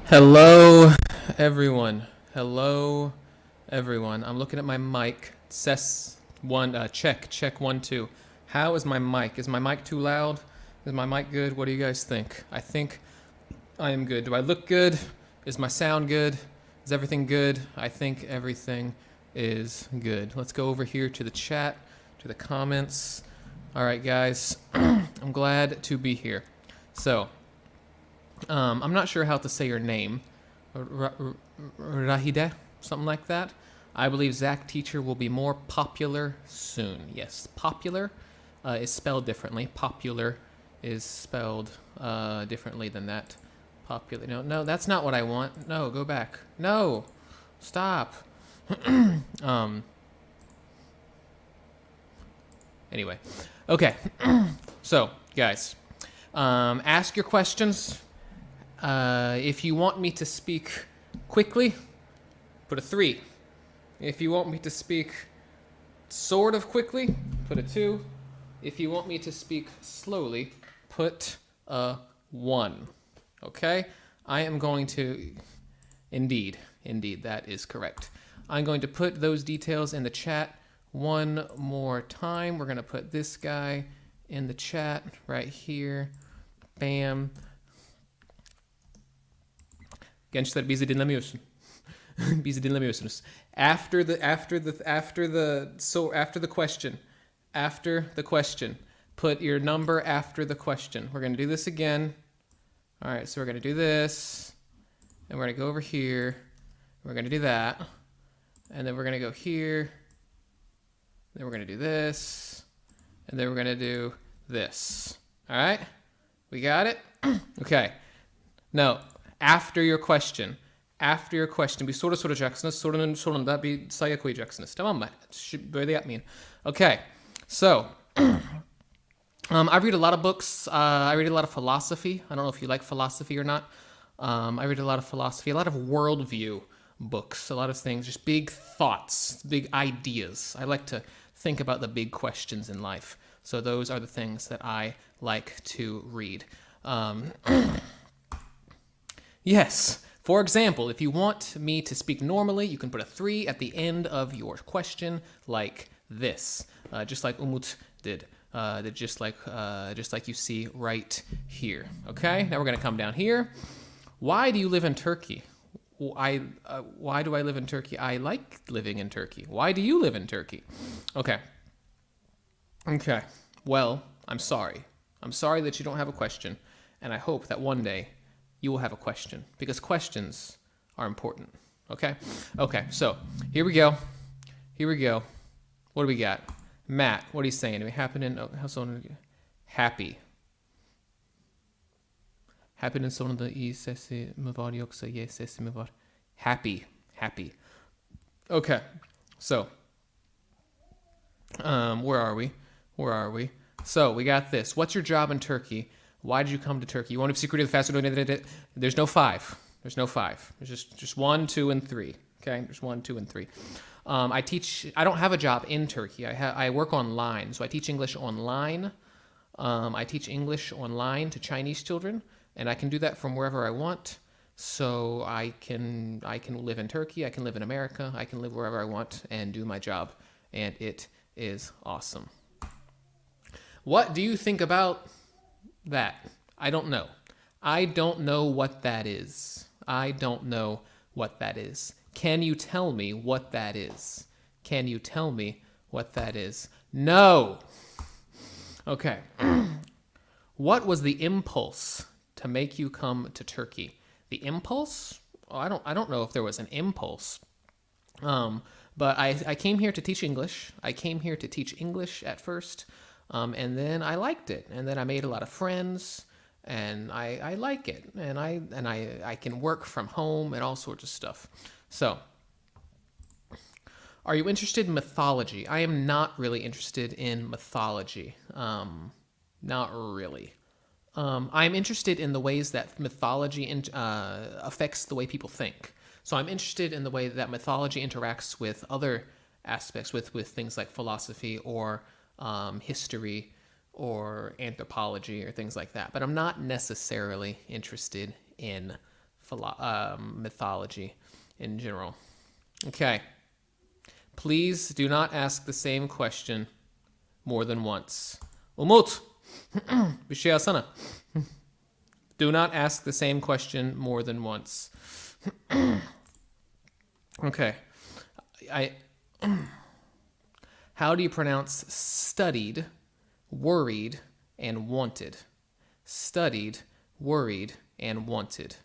Hello, everyone. Hello, everyone. I'm looking at my mic. It says check 1 2. How is my mic? Is my mic too loud? Is my mic good? What do you guys think? I think I am good. Do I look good? Is my sound good? Is everything good? I think everything is good. Let's go over here to the chat, to the comments. All right, guys. I'm glad to be here. So, I'm not sure how to say your name. Rahide, something like that. I believe Zack teacher will be more popular soon. Yes, popular is spelled differently. Popular is spelled differently than that. Popular. No, that's not what I want. No, go back. No, stop. Anyway, okay. So, guys, ask your questions. If you want me to speak quickly, put a 3. If you want me to speak sort of quickly, put a 2. If you want me to speak slowly, put a 1. Okay? I am going to... Indeed, that is correct. I'm going to put those details in the chat one more time. We're going to put this guy in the chat right here. Bam. Gençler bizi dinlemiyorsun. Bizi dinlemiyorsunuz. After the question, put your number after the question. We're going to do this again. All right, so we're going to do this, and we're going to go over here. We're going to do that, and then we're going to go here. Then we're going to do this, and then we're going to do this. All right? We got it? Okay. Now, after your question bir soru soracaksınız. Sorunun sonunda bir sayı koyacaksınız. Tamam mı? Böyle yapmayın. Okay. So, I read a lot of books. I read a lot of philosophy. I don't know if you like philosophy or not. I read a lot of philosophy, a lot of worldview books, a lot of things, just big thoughts, big ideas. I like to think about the big questions in life. So those are the things that I like to read. Yes. For example, if you want me to speak normally, you can put a 3 at the end of your question, like this, just like Umut did, just like you see right here. Okay. Now we're going to come down here. Why do you live in Turkey? Why do I live in Turkey? I like living in Turkey. Why do you live in Turkey? Okay. Okay. Well, I'm sorry. I'm sorry that you don't have a question, and I hope that one day you will have a question, because questions are important. Okay? Okay, so here we go. What do we got? Matt, what are you saying? Are we happy. Happy'nin sonunda i sesi mi var yoksa y sesi mi var? Happy. Okay, so where are we? So we got this. What's your job in Turkey? Why did you come to Turkey? You want to be secretive, faster? There's no 5. There's no 5. There's just 1, 2, and 3. Okay, there's 1, 2, and 3. I don't have a job in Turkey. I work online, so I teach English online. I teach English online to Chinese children, and I can do that from wherever I want. So I can live in Turkey. I can live in America. I can live wherever I want and do my job, and it is awesome. What do you think about that? I don't know. I don't know what that is. Can you tell me what that is? No. Okay. What was the impulse to make you come to Turkey? The impulse? Oh, I don't know if there was an impulse. But I came here to teach English. I came here to teach English at first. And then I liked it, and then I made a lot of friends, and I like it, and I can work from home and all sorts of stuff. So, are you interested in mythology? I am not really interested in mythology. Not really. I'm interested in the ways that mythology affects the way people think. So I'm interested in the way that mythology interacts with other aspects, with things like philosophy or history or anthropology or things like that. But I'm not necessarily interested in mythology in general. Okay. Please do not ask the same question more than once. Umut. Bir şey alsana. Do not ask the same question more than once. Okay. How do you pronounce studied, worried, and wanted? Studied, worried, and wanted.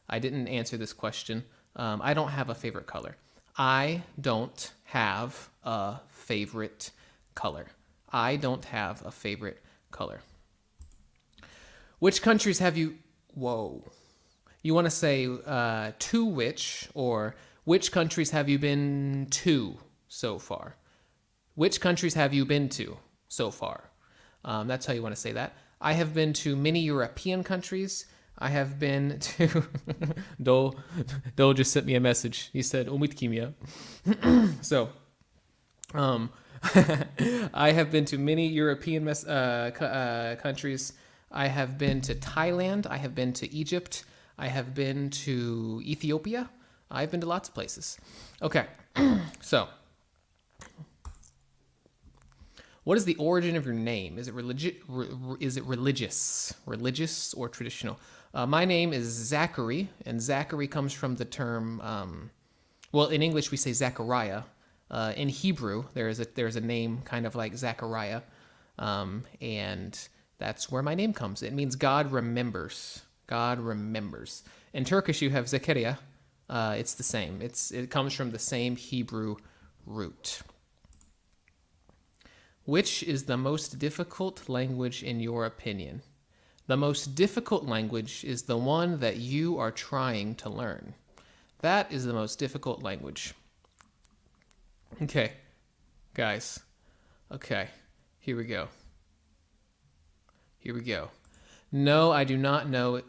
I didn't answer this question. I don't have a favorite color. I don't have a favorite color. I don't have a favorite color. Which countries have you... Whoa. You want to say to which countries have you been to so far? Which countries have you been to so far? That's how you want to say that. I have been to many European countries. I have been to... Dole just sent me a message. He said, Umut kimya. So, I have been to many European countries. I have been to Thailand. I have been to Egypt. I have been to Ethiopia. I've been to lots of places. Okay, so... What is the origin of your name? Is it religious or traditional? My name is Zachary, and Zachary comes from the term. Well, in English we say Zachariah. In Hebrew, there's a name kind of like Zachariah, and that's where my name comes. It means God remembers. God remembers. In Turkish, you have Zechariah. It's the same. It comes from the same Hebrew root. Which is the most difficult language in your opinion? The most difficult language is the one that you are trying to learn. That is the most difficult language. Okay, guys. Okay, here we go. Here we go. No, I do not know.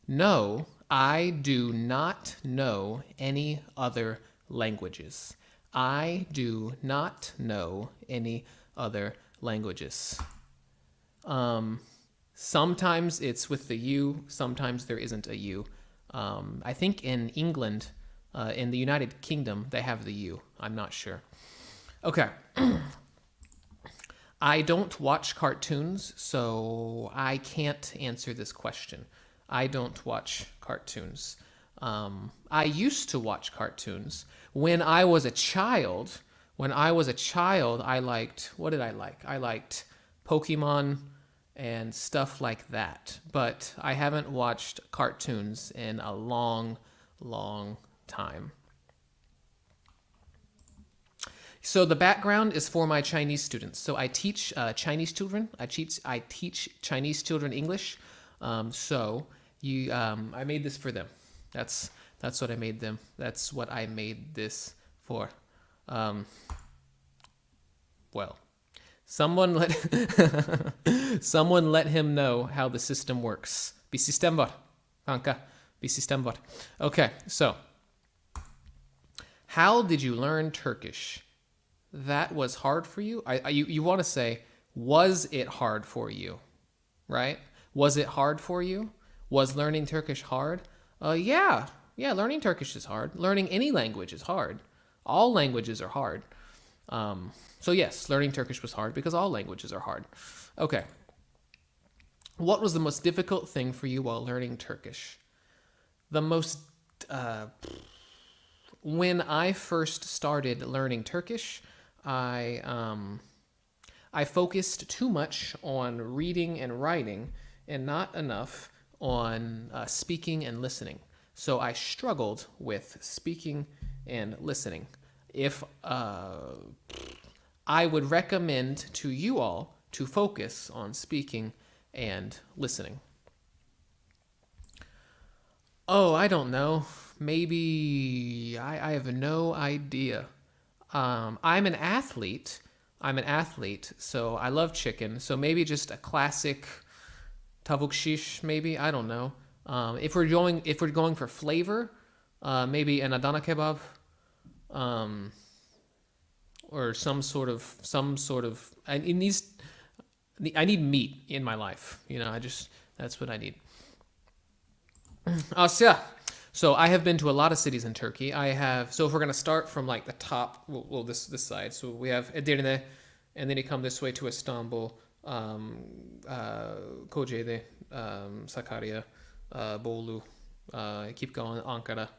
No, I do not know any other languages. I do not know any other languages. Sometimes it's with the U, sometimes there isn't a U. I think in England, in the United Kingdom, they have the U. I'm not sure. Okay. I don't watch cartoons, so I can't answer this question. I don't watch cartoons. I used to watch cartoons. When I was a child, I liked, what did I like? I liked Pokemon and stuff like that. But I haven't watched cartoons in a long, long time. So the background is for my Chinese students. So I teach Chinese children. I teach Chinese children English. I made this for them. That's what I made them. That's what I made this for. Well, someone let him know how the system works. Bir sistem var. Kanka, bir sistem var. Okay, so how did you learn Turkish? That was hard for you? You want to say, was it hard for you? Right? Was it hard for you? Was learning Turkish hard? Yeah, learning Turkish is hard. Learning any language is hard. All languages are hard. So yes, learning Turkish was hard because all languages are hard. Okay. What was the most difficult thing for you while learning Turkish? When I first started learning Turkish, I focused too much on reading and writing and not enough on speaking and listening. So I struggled with speaking and listening. If I would recommend to you all to focus on speaking and listening. Oh, I don't know. Maybe I have no idea. I'm an athlete. So I love chicken. So maybe just a classic tavuk shish. Maybe, I don't know. If we're going for flavor, maybe an Adana kebab. Or some sort of I need meat in my life. That's what I need. Asya, So I have been to a lot of cities in Turkey. So if we're going to start from like the top, this side. So we have Edirne, and then you come this way to Istanbul, Kocaeli, Sakarya, Bolu, keep going, Ankara.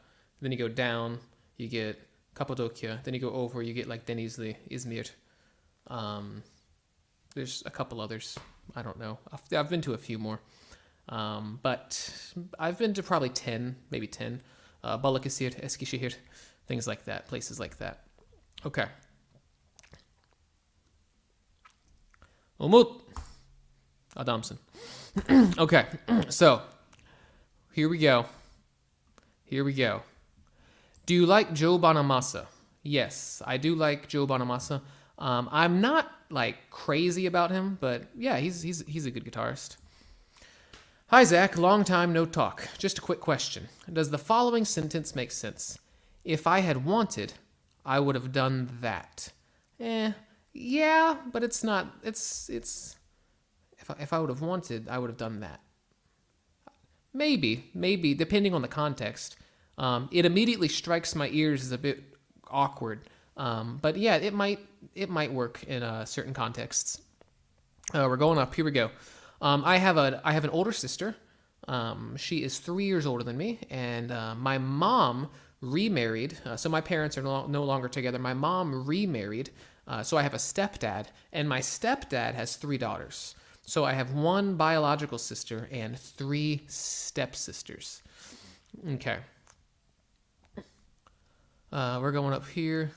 Then you go down, you get Cappadocia. Then you go over, you get like Denizli, Izmir. There's a couple others. I don't know. I've been to a few more. But I've been to probably 10, maybe 10. Balıkesir, Eskişehir, things like that, places like that. Okay. Umut. Adamsın. Okay, so here we go. Here we go. Do you like Joe Bonamassa? Yes, I do like Joe Bonamassa. I'm not like crazy about him, but yeah, he's a good guitarist. Hi, Zach. Long time no talk. Just a quick question. Does the following sentence make sense? If I had wanted, I would have done that. Yeah, but it's not. It's. If I would have wanted, I would have done that. Maybe, depending on the context. It immediately strikes my ears as a bit awkward. But yeah, it might work in certain contexts. We're going up. Here we go. I have an older sister. She is 3 years older than me, and my mom remarried. So my parents are no longer together. My mom remarried. So I have a stepdad, and my stepdad has 3 daughters. So I have 1 biological sister and 3 stepsisters. Okay. We're going up here.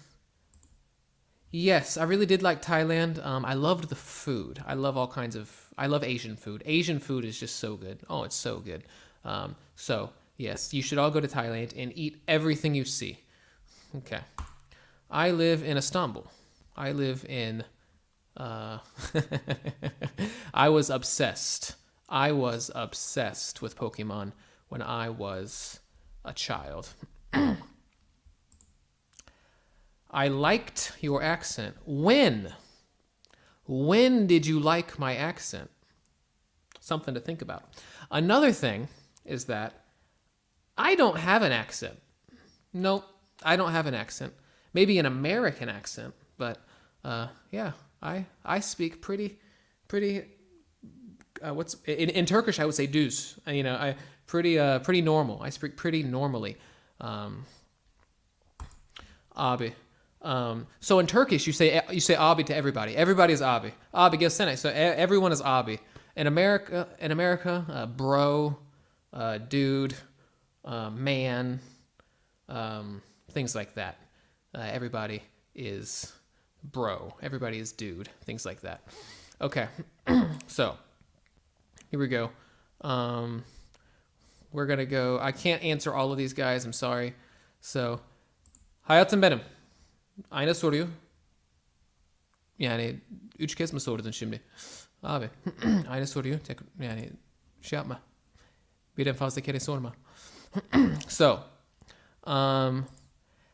Yes, I really did like Thailand. I loved the food. I love Asian food. Asian food is just so good. Oh, it's so good. So, yes, you should all go to Thailand and eat everything you see. Okay. I live in Istanbul. I live in... I was obsessed. I was obsessed with Pokemon when I was a child. I liked your accent. When? When did you like my accent? Something to think about. Another thing is that I don't have an accent. Nope, I don't have an accent. Maybe an American accent, but yeah, I speak pretty. What's in Turkish? I would say düz. You know, pretty normal. I speak pretty normally. Abi. So in Turkish, you say abi to everybody. Everybody is abi. Abi gelsene. So everyone is abi. In America, bro, dude, man, things like that. Everybody is bro. Everybody is dude. Things like that. Okay. So here we go. We're gonna go. I can't answer all of these guys. I'm sorry. So hayatım benim. Aynı soruyu. Yani 3 kez mi sordun şimdi? Abi aynı soruyu yani şey yapma. Birden fazla kere sorma. So,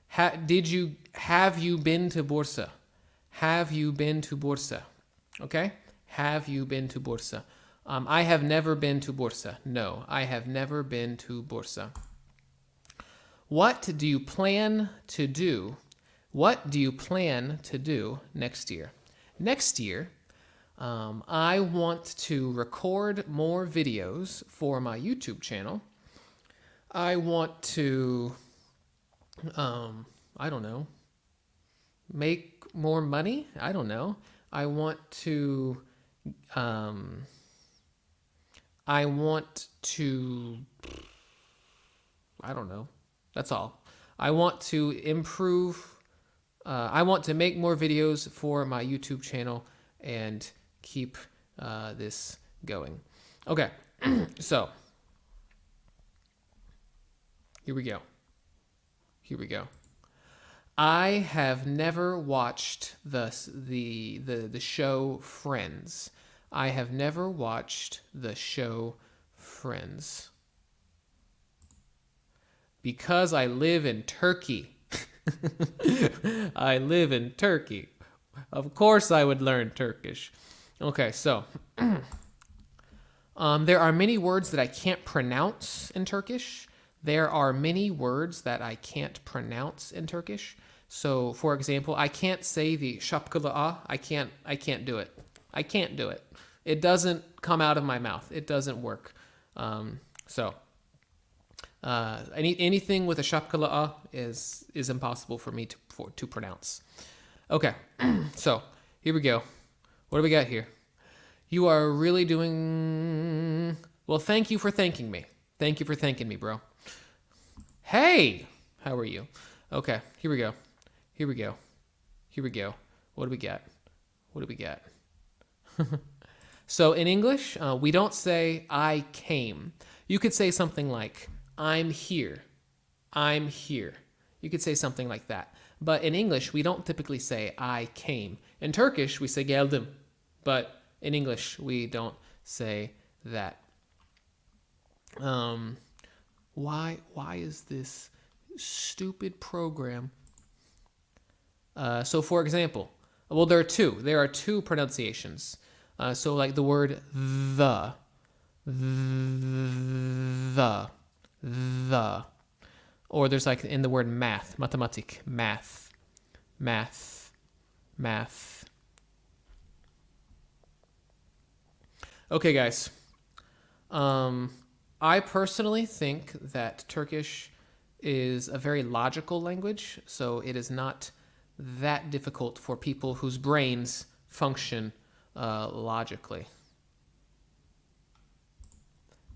have you been to Bursa? Have you been to Bursa? Okay? Have you been to Bursa? I have never been to Bursa. No, I have never been to Bursa. What do you plan to do? What do you plan to do next year? Next year, I want to record more videos for my YouTube channel. I want to, I don't know, make more money. I don't know. I want to, I don't know. That's all. I want to improve. I want to make more videos for my YouTube channel and keep this going. Okay, so here we go. Here we go. I have never watched the show Friends. I have never watched the show Friends. Because I live in Turkey. I live in Turkey. Of course I would learn Turkish. Okay, so there are many words that I can't pronounce in Turkish. there are many words that I can't pronounce in Turkish. So, for example, I can't say the şapkalı a. I can't do it. I can't do it. It doesn't come out of my mouth. It doesn't work. Anything with a şapkalı a is impossible for me to pronounce. Okay, so here we go. What do we got here? You are really doing well. Thank you for thanking me. Thank you for thanking me, bro. Hey, how are you? Okay, here we go. Here we go. Here we go. What do we got? What do we got? So in English, we don't say I came. You could say something like I'm here. I'm here. You could say something like that. But in English, we don't typically say I came. In Turkish, we say geldim. But in English, we don't say that. Why is this stupid program? So for example, well, there are two pronunciations. So like the word the, or there's like in the word math, matematik, math. Okay, guys. I personally think that Turkish is a very logical language, so it is not that difficult for people whose brains function logically.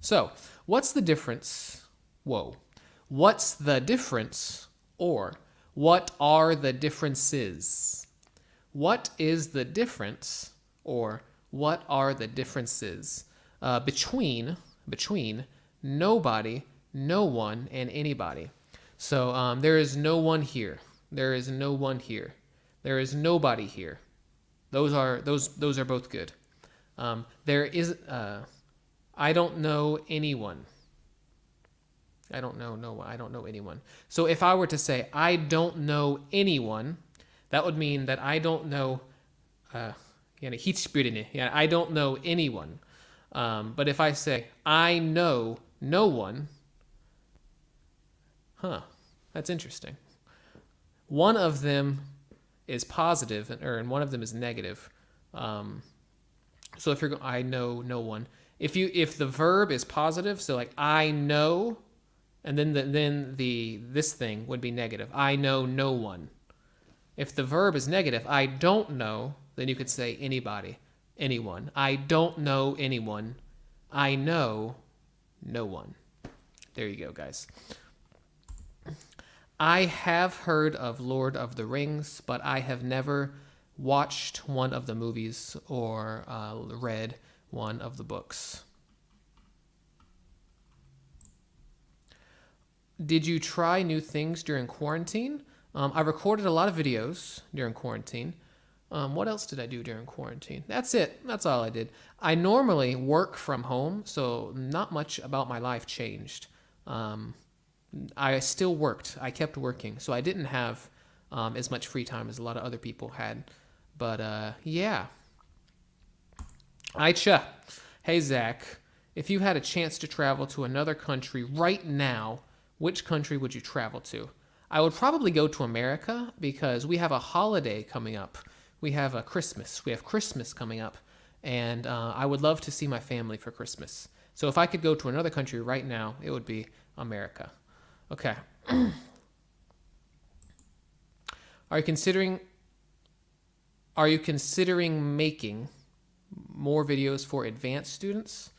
So, what's the difference? What's the difference, or what are the differences? What is the difference, or what are the differences between nobody, no one, and anybody? So there is no one here. There is no one here. There is nobody here. Those are both good. There is I don't know anyone. I don't know anyone. So if I were to say I don't know anyone, that would mean that I don't know hiçbirini. Yeah, I don't know anyone. But if I say I know no one, that's interesting. One of them is positive, and one of them is negative. So if you're I know no one. If the verb is positive, so like I know, and then this thing would be negative. I know no one. If the verb is negative, I don't know, then you could say anybody, anyone. I don't know anyone. I know no one. There you go, guys. I have heard of Lord of the Rings, but I have never watched one of the movies or read one of the books. Did you try new things during quarantine? I recorded a lot of videos during quarantine. What else did I do during quarantine? That's it. That's all I did. I normally work from home, so not much about my life changed. I still worked. I kept working, so I didn't have as much free time as a lot of other people had. But yeah. Aicha. Hey, Zack. If you had a chance to travel to another country right now, which country would you travel to? I would probably go to America because we have a holiday coming up. We have a Christmas. We have Christmas coming up. And I would love to see my family for Christmas. So if I could go to another country right now, it would be America. Okay. Are you considering making more videos for advanced students?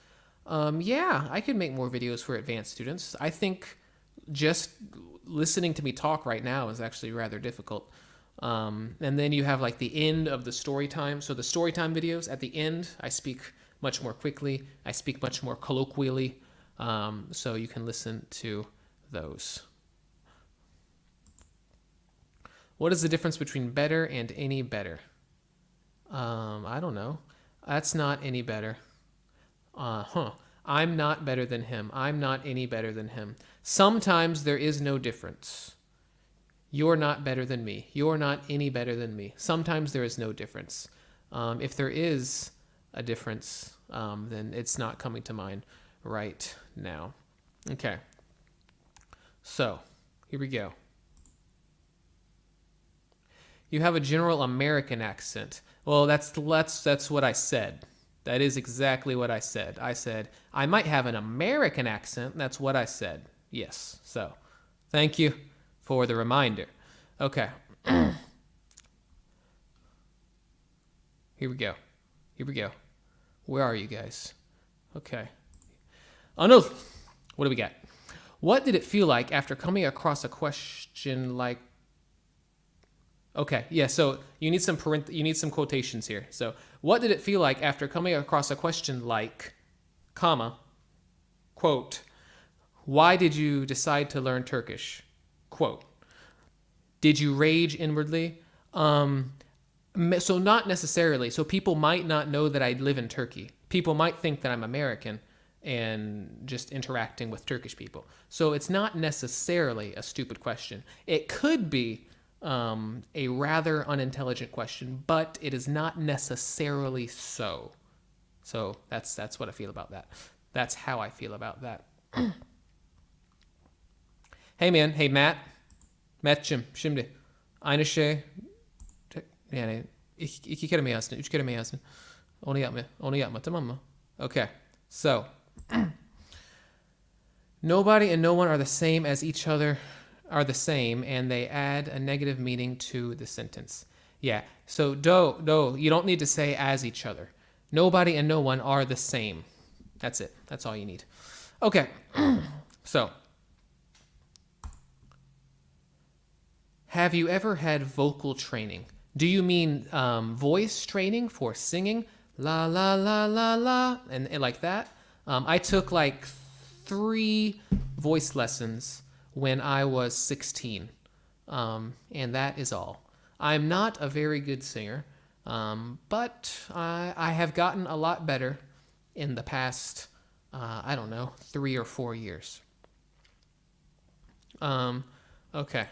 Yeah, I could make more videos for advanced students. I think just listening to me talk right now is actually rather difficult. And then you have like the end of the story time. So the story time videos, at the end, I speak much more quickly. I speak much more colloquially. So you can listen to those. What is the difference between better and any better? I don't know. That's not any better. I'm not better than him. I'm not any better than him. Sometimes there is no difference. You're not better than me. You're not any better than me. Sometimes there is no difference. If there is a difference, then it's not coming to mind right now. Okay. So, here we go. You have a general American accent. Well, that's what I said. That is exactly what I said. I said, I might have an American accent. That's what I said. Yes. So, thank you for the reminder. Okay. Here we go. Here we go. Where are you guys? Okay. Oh, no. What do we got? What did it feel like after coming across a question like... Okay, yeah, so you need some quotations here. So, what did it feel like after coming across a question like, comma, quote, why did you decide to learn Turkish? Quote, did you rage inwardly? So not necessarily. So people might not know that I live in Turkey. People might think that I'm American and just interacting with Turkish people. So it's not necessarily a stupid question. It could be a rather unintelligent question, but it is not necessarily so. So that's what I feel about that. That's how I feel about that. Hey man, hey Matt. Matt'cim, şimdi aynı şey yani iki kere mi yazdın, üç kere mi yazdın? Onu yapma, tamam mı? Okay. So nobody and no one are the same as each other. Are the same, and they add a negative meaning to the sentence. Yeah, so you don't need to say as each other. Nobody and no one are the same. That's it. That's all you need. Okay, so have you ever had vocal training? Do you mean voice training for singing? La, la, la, la, la, and like that? I took like 3 voice lessons when I was 16, and that is all. I'm not a very good singer, but I have gotten a lot better in the past, I don't know, 3 or 4 years. Okay.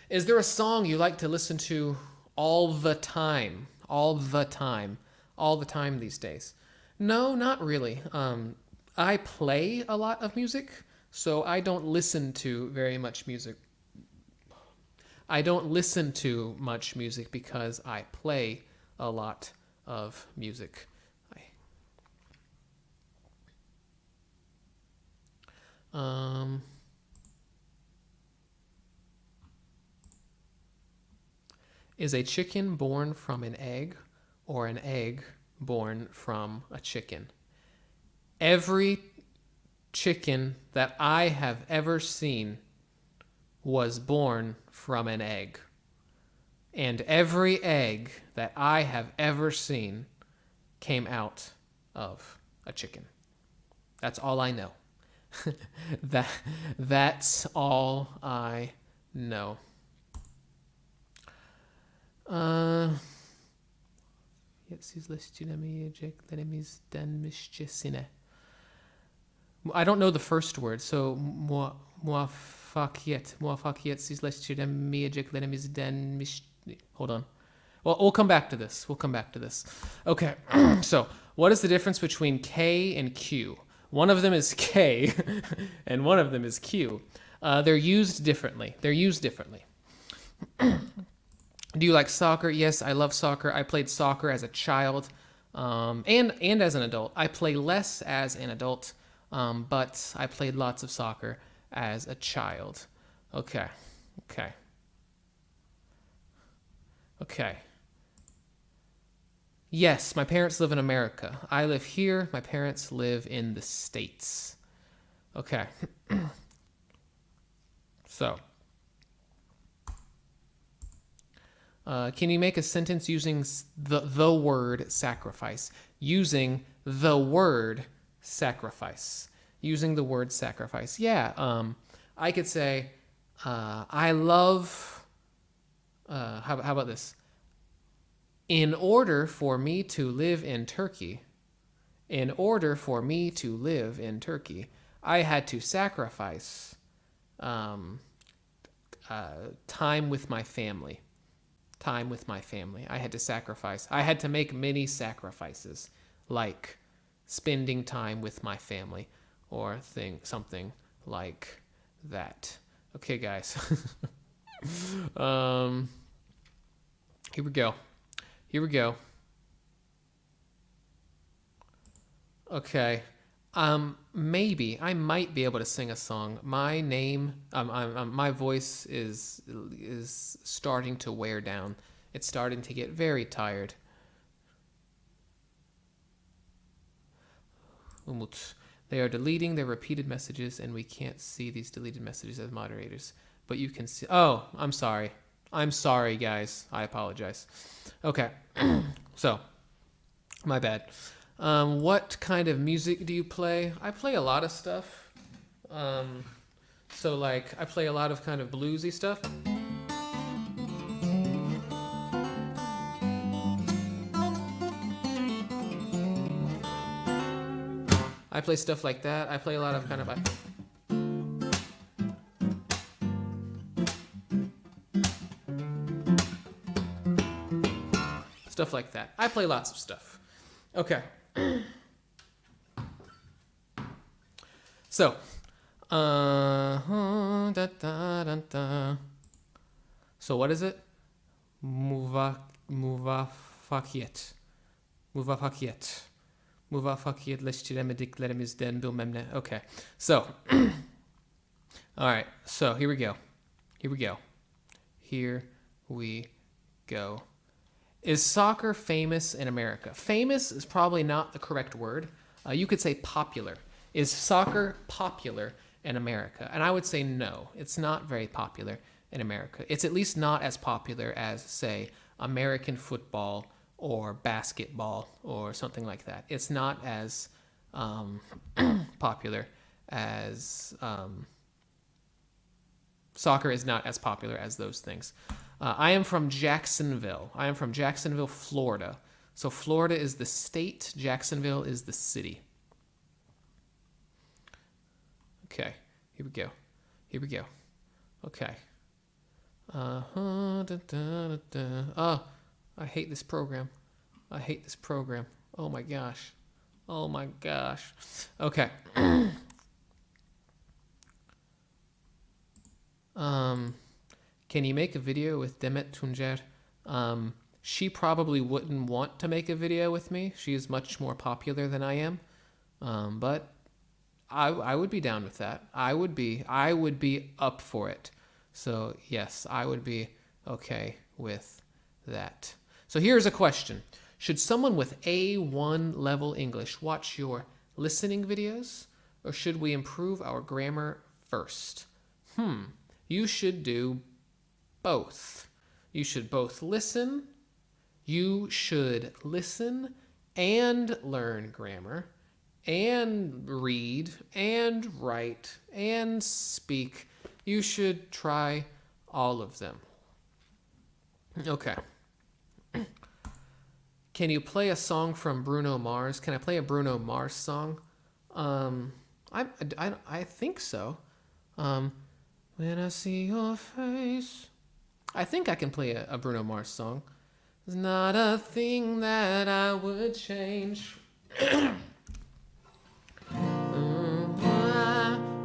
Is there a song you like to listen to all the time? All the time. All the time these days? No, not really. I play a lot of music, so I don't listen to very much music. I don't listen to much music because I play a lot of music. Is a chicken born from an egg or an egg born from a chicken? Every chicken that I have ever seen was born from an egg. And every egg that I have ever seen came out of a chicken. That's all I know. That's all I know. I don't know the first word, so hold on. Well, we'll come back to this. Okay, so what is the difference between K and Q? One of them is K, and one of them is Q. They're used differently. Do you like soccer? Yes, I love soccer. I played soccer as a child, and as an adult. I play less as an adult, but I played lots of soccer as a child. Okay. Yes, my parents live in America. I live here. My parents live in the States. Okay. So, can you make a sentence using the word sacrifice? Using the word sacrifice. Yeah, I could say, I love, how about this? In order for me to live in Turkey, I had to sacrifice time with my family. I had to make many sacrifices, like spending time with my family, or something like that. Okay, guys. Here we go. Here we go. Okay. Maybe I might be able to sing a song. My name, my voice is starting to wear down. It's starting to get very tired. Umut. They are deleting their repeated messages, and we can't see these deleted messages as moderators. But you can see. Oh, I'm sorry. I'm sorry, guys. I apologize. Okay. So, my bad. What kind of music do you play? I play a lot of stuff. So, like, I play a lot of kind of bluesy stuff. I play stuff like that. I play a lot of kind of... stuff like that. I play lots of stuff. Okay. So, so what is it? Muvafakiyet. Muvafakiyetleştiremediklerimizden bilmem ne. Okay. So, all right. So here we go. Here we go. Here we go. Is soccer famous in America? Famous is probably not the correct word. You could say popular. Is soccer popular in America? And I would say no. It's not very popular in America. It's at least not as popular as, say, American football or basketball or something like that. It's not as popular as... soccer is not as popular as those things. I am from Jacksonville. I am from Jacksonville, Florida. So Florida is the state. Jacksonville is the city. Okay, here we go. Here we go. Okay. Oh, I hate this program. I hate this program. Oh my gosh. Oh my gosh. Okay. Can you make a video with Demet Tuncer? She probably wouldn't want to make a video with me. She is much more popular than I am. But I would be down with that. I would be up for it. So yes, I would be okay with that. So here's a question. Should someone with A1 level English watch your listening videos, or should we improve our grammar first? You should do both. You should both listen. You should listen and learn grammar and read and write and speak. You should try all of them. Okay. Can you play a song from Bruno Mars? Can I play a Bruno Mars song? I think so. When I see your face. I think I can play a Bruno Mars song. It's not a thing that I would change. I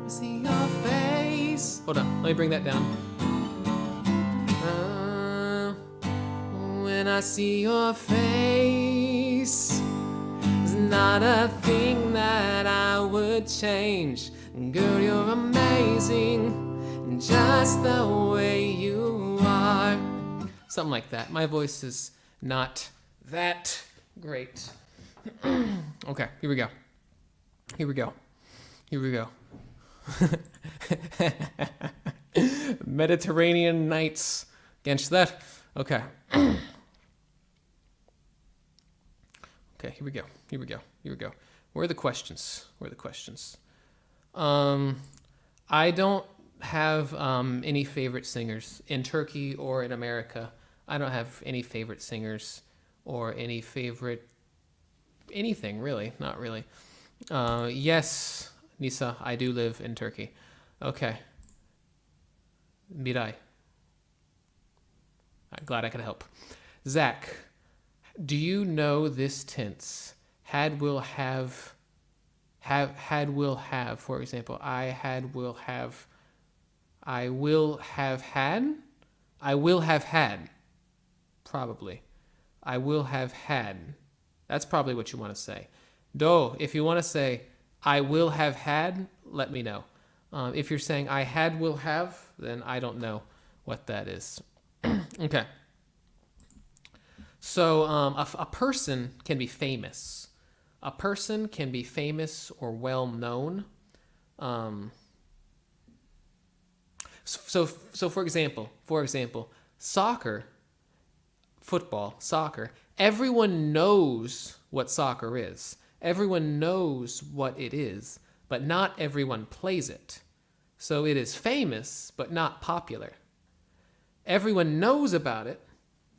see your face. Hold on, let me bring that down. When I see your face, it's not a thing that I would change. Girl, you're amazing, just the way you are. Something like that. My voice is not that great. Okay, here we go. Here we go. Here we go. Mediterranean nights. Against that. Okay. Okay, here we go. Here we go. Here we go. Where are the questions? Where are the questions? I don't have any favorite singers in Turkey or in America. I don't have any favorite singers or any favorite anything, really. Not really. Yes, Nisa, I do live in Turkey. Okay. Miray. I'm glad I could help. Zack, do you know this tense? Had, will, have, had, will, have. For example, I had, will, have I will have had. I will have had. Probably. I will have had. That's probably what you want to say. Though, if you want to say, I will have had, let me know. If you're saying I had will have, then I don't know what that is. Okay. So a person can be famous. A person can be famous or well known. So for example, soccer, football, soccer, everyone knows what soccer is. Everyone knows what it is, but not everyone plays it. So it is famous, but not popular. Everyone knows about it,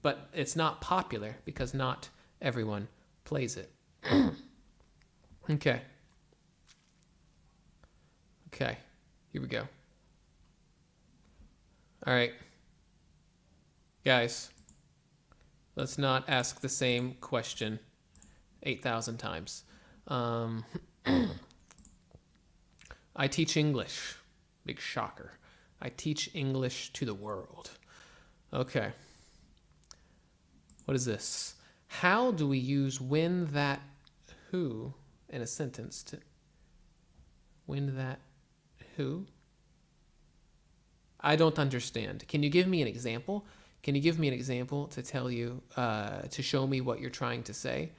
but it's not popular because not everyone plays it. Okay. Okay, here we go. All right. Guys, let's not ask the same question 8,000 times. I teach English. Big shocker. I teach English to the world. Okay. What is this? How do we use when, that, who in a sentence to... When, that, who? I don't understand. Can you give me an example? Can you give me an example to tell you, to show me what you're trying to say?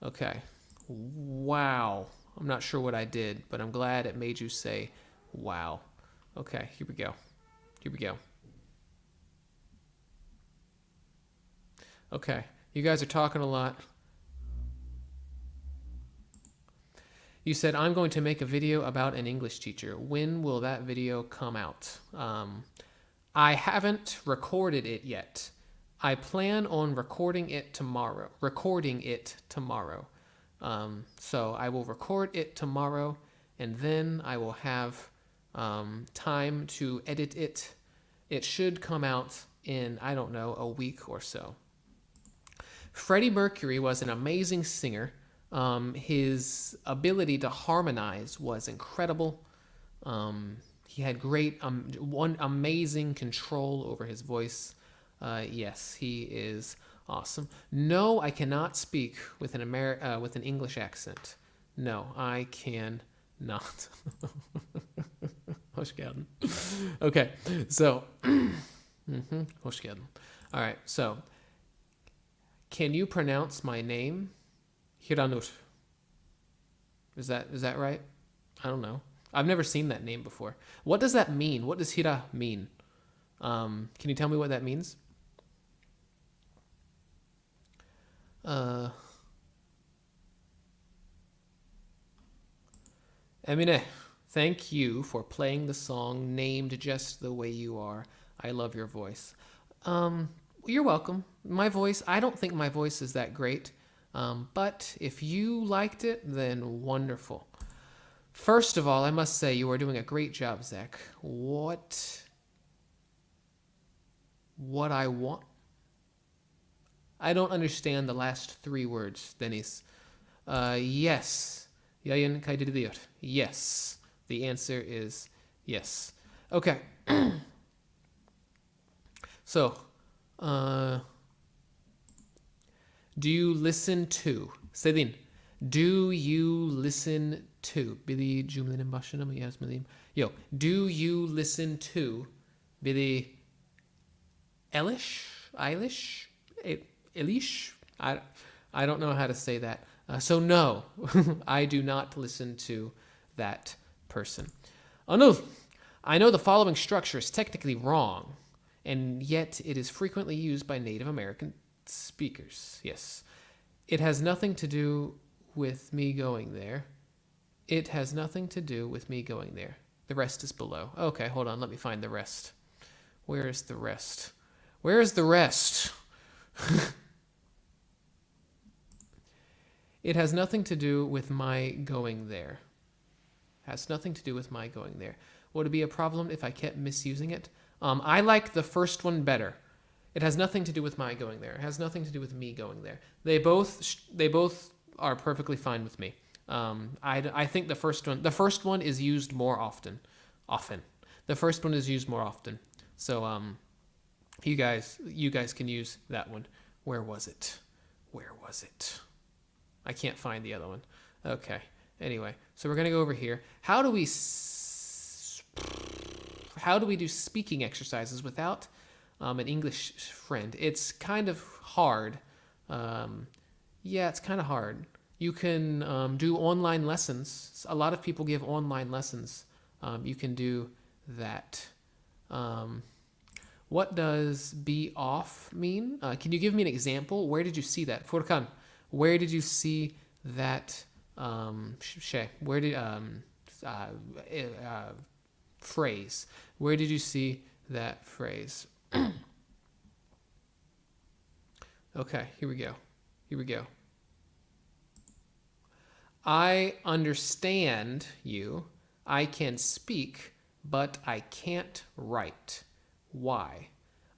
Okay. Wow. I'm not sure what I did, but I'm glad it made you say, wow. Okay, here we go. Here we go. Okay, you guys are talking a lot. You said, I'm going to make a video about an English teacher. When will that video come out? I haven't recorded it yet. I plan on recording it tomorrow. So I will record it tomorrow, and then I will have time to edit it. It should come out in, I don't know, a week or so. Freddie Mercury was an amazing singer. His ability to harmonize was incredible. He had great, one amazing control over his voice. Yes, he is awesome. No, I cannot speak with an English accent. No, I cannot. Okay, so, all right, so, can you pronounce my name? Hiranur. Is that right? I don't know. I've never seen that name before. What does that mean? What does Hira mean? Can you tell me what that means? Emine, thank you for playing the song Named Just the Way You Are. I love your voice. You're welcome. My voice, I don't think my voice is that great. But if you liked it, then wonderful. First of all, I must say you are doing a great job, Zack. What I want? I don't understand the last three words, Dennis. Yes. Yayın kaydediliyor. Yes. The answer is yes. Okay. So, do you listen to? Selin, do you listen to? Biri cümlenin başına mı yazmalıyım? Yo, do you listen to? Biri Eilish? Eilish? I don't know how to say that. So no, I do not listen to that person. Anul, I know the following structure is technically wrong, and yet it is frequently used by Native American speakers. Yes. It has nothing to do with me going there. It has nothing to do with me going there. The rest is below. Okay, hold on. Let me find the rest. Where is the rest? Where is the rest? It has nothing to do with my going there. Has nothing to do with my going there. Would it be a problem if I kept misusing it? I like the first one better. It has nothing to do with my going there. It has nothing to do with me going there. They both are perfectly fine with me. I think the first one is used more often. The first one is used more often. So you guys can use that one. Where was it? Where was it? I can't find the other one. Okay. Anyway, so we're gonna go over here. How do we do speaking exercises without an English friend? It's kind of hard. Yeah, it's kind of hard. You can do online lessons. A lot of people give online lessons. You can do that. What does be off mean? Can you give me an example? Where did you see that? Furkan, where did you see that? Where did phrase? Where did you see that phrase? Okay, here we go. Here we go. I understand you. I can speak, but I can't write. Why?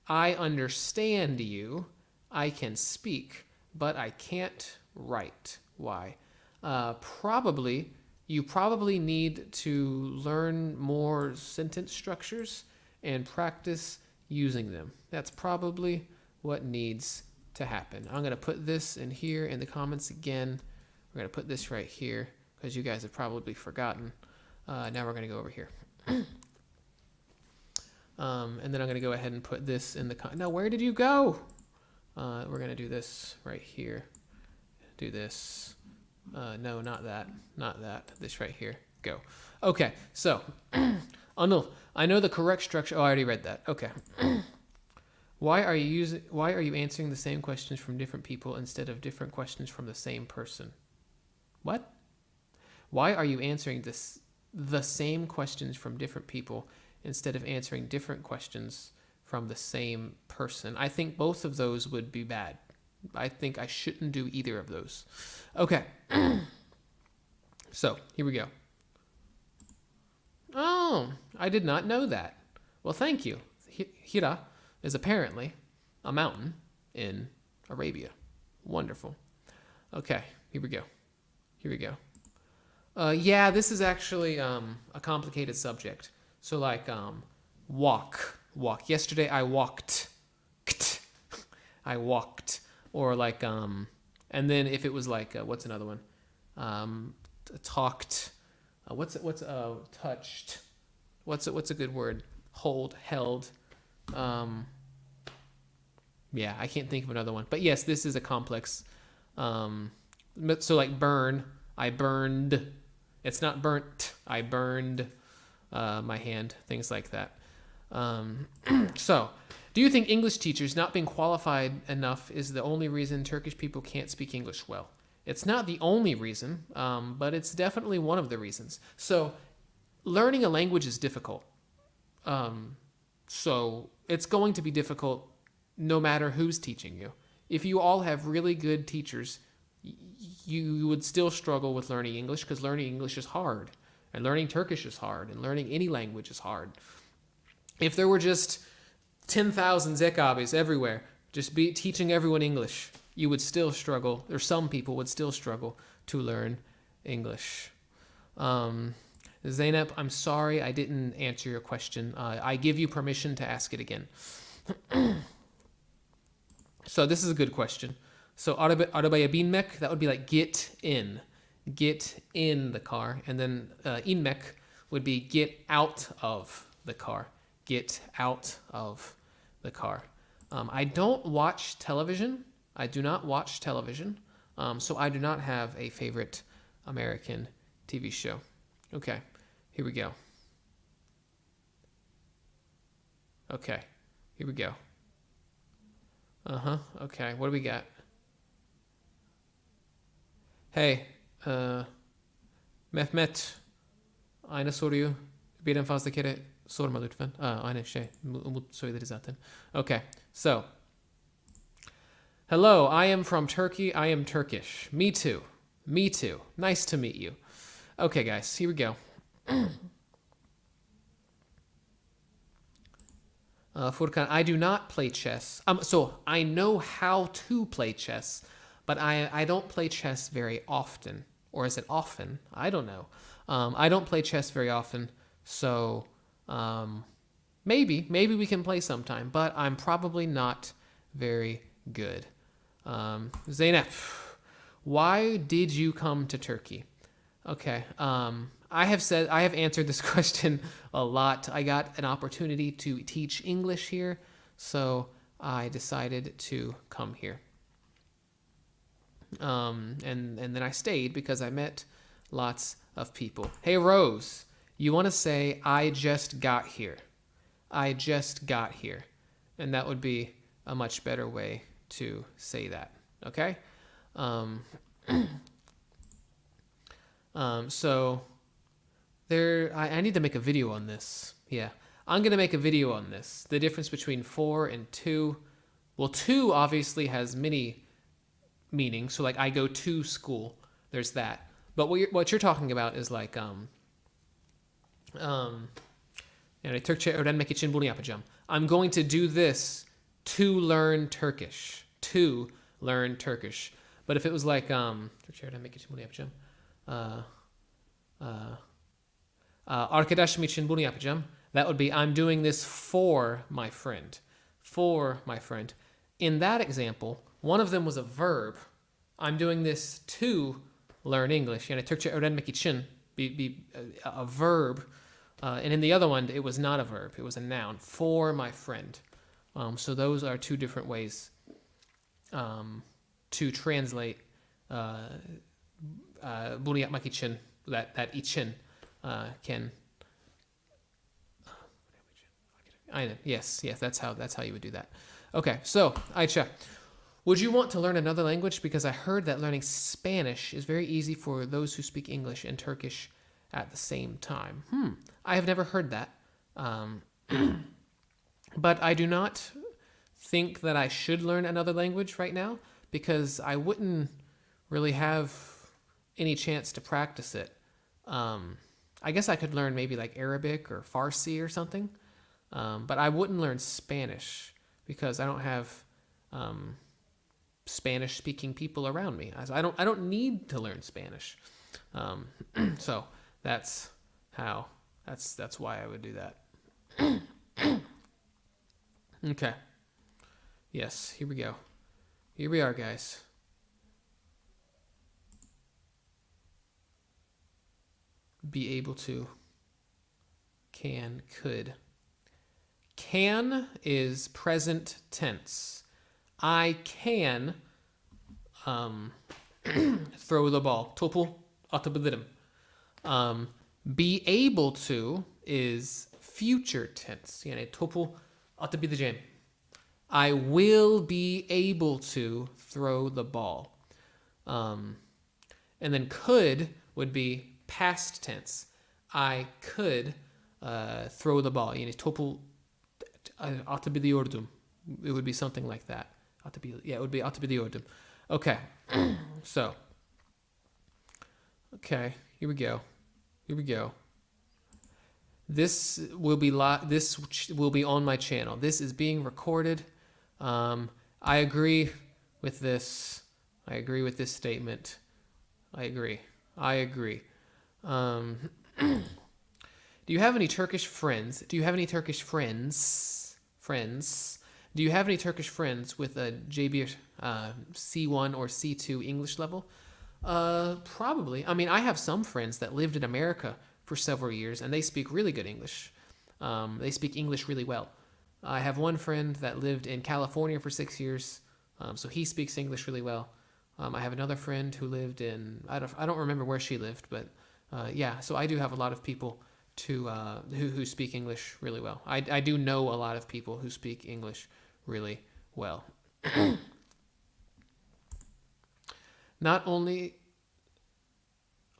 I understand you. I can speak, but I can't write. Why? You probably need to learn more sentence structures and practice using them. That's probably what needs to happen. I'm going to put this in here in the comments again. We're going to put this right here because you guys have probably forgotten. Now we're going to go over here. And then I'm going to go ahead and put this in the... Now, where did you go? We're going to do this right here. Do this. No, not that. Not that. This right here. Go. Okay, so... Oh, no. I know the correct structure. Oh, I already read that. Okay. Why are you answering the same questions from different people instead of different questions from the same person? What? Why are you answering the same questions from different people instead of answering different questions from the same person? I think both of those would be bad. I think I shouldn't do either of those. Okay. So, here we go. Oh, I did not know that. Well, thank you. Hira is apparently a mountain in Arabia. Wonderful. Okay, here we go. Here we go. Yeah, this is actually a complicated subject. So like walk. Yesterday I walked. I walked. Or like and then if it was like what's another one? Talked. Touched. What's a good word? Held. Yeah, I can't think of another one. But yes, this is a complex. So like burn, I burned. It's not burnt, I burned my hand, things like that. So, do you think English teachers not being qualified enough is the only reason Turkish people can't speak English well? It's not the only reason, but it's definitely one of the reasons. So, learning a language is difficult. So, it's going to be difficult no matter who's teaching you. If you all have really good teachers, you would still struggle with learning English because learning English is hard, and learning Turkish is hard, and learning any language is hard. If there were just 10,000 Zack abis everywhere, just teaching everyone English, you would still struggle, or some people would still struggle to learn English. Zainab, I'm sorry I didn't answer your question. I give you permission to ask it again. So this is a good question. So arabaya binmek, that would be like get in the car, and then inmek would be get out of the car. Get out of the car. I don't watch television. I do not watch television, so I do not have a favorite American TV show. Okay, here we go. Okay, here we go. Okay, what do we got? Hey, Mehmet, aynı soruyu birden fazla kere sorma lütfen. Aynı şey, Umut söyledi zaten. Okay, so. Hello, I am from Turkey. I am Turkish. Me too. Me too. Nice to meet you. Okay, guys, here we go. Furkan, I do not play chess. So I know how to play chess, but I don't play chess very often. Or is it often? I don't know. I don't play chess very often, so Maybe we can play sometime, but I'm probably not very good. Zeynep, why did you come to Turkey? Okay. I have answered this question a lot. I got an opportunity to teach English here, so I decided to come here. And then I stayed because I met lots of people. Hey, Rose, you want to say, I just got here. I just got here. And that would be a much better way to say that. Okay? So I need to make a video on this. Yeah. I'm going to make a video on this. The difference between for and to. Well, to obviously has many meanings. So like I go to school. There's that. But what you're talking about is like yani Türkçe öğrenmek için bunu yapacağım. I'm going to do this to learn Turkish. To learn Turkish. But if it was like Türkçe öğrenmek için bunu yapacağım. Arkadaşım için bunu yapacağım. That would be I'm doing this for my friend. For my friend. In that example, one of them was a verb. I'm doing this to learn English. Yani Türkçe öğrenmek için be a verb. And in the other one, it was not a verb. It was a noun. For my friend. So those are two different ways to translate bunu yapmak için. That için can. I know. Yes. That's how you would do that. Okay. So Ayça, would you want to learn another language? Because I heard that learning Spanish is very easy for those who speak English and Turkish at the same time. I have never heard that. But I do not think that I should learn another language right now because I wouldn't really have any chance to practice it. I guess I could learn maybe like Arabic or Farsi or something. But I wouldn't learn Spanish because I don't have Spanish speaking people around me. I don't need to learn Spanish. So that's why I would do that. Okay. Yes, here we go. Here we are, guys. Be able to. Can, could. Can is present tense. I can throw the ball. Topu atabilirim. Be able to is future tense. Yani topu atabileceğim. I will be able to throw the ball. And then could would be past tense. I could throw the ball. Yani topu atabiliyordum. It would be something like that. Yeah, it would be atabiliyordum. Okay. So. Okay, here we go. Here we go. This will be on my channel. This is being recorded. I agree with this. I agree with this statement. I agree. Do you have any Turkish friends? Do you have any Turkish friends? Do you have any Turkish friends with a JB C1 or C2 English level? Probably. I mean, I have some friends that lived in America for several years, and they speak really good English. They speak English really well. I have one friend that lived in California for 6 years, so he speaks English really well. I have another friend who lived in, I don't remember where she lived, but yeah, so I do have a lot of people who speak English really well. I do know a lot of people who speak English really well. Not only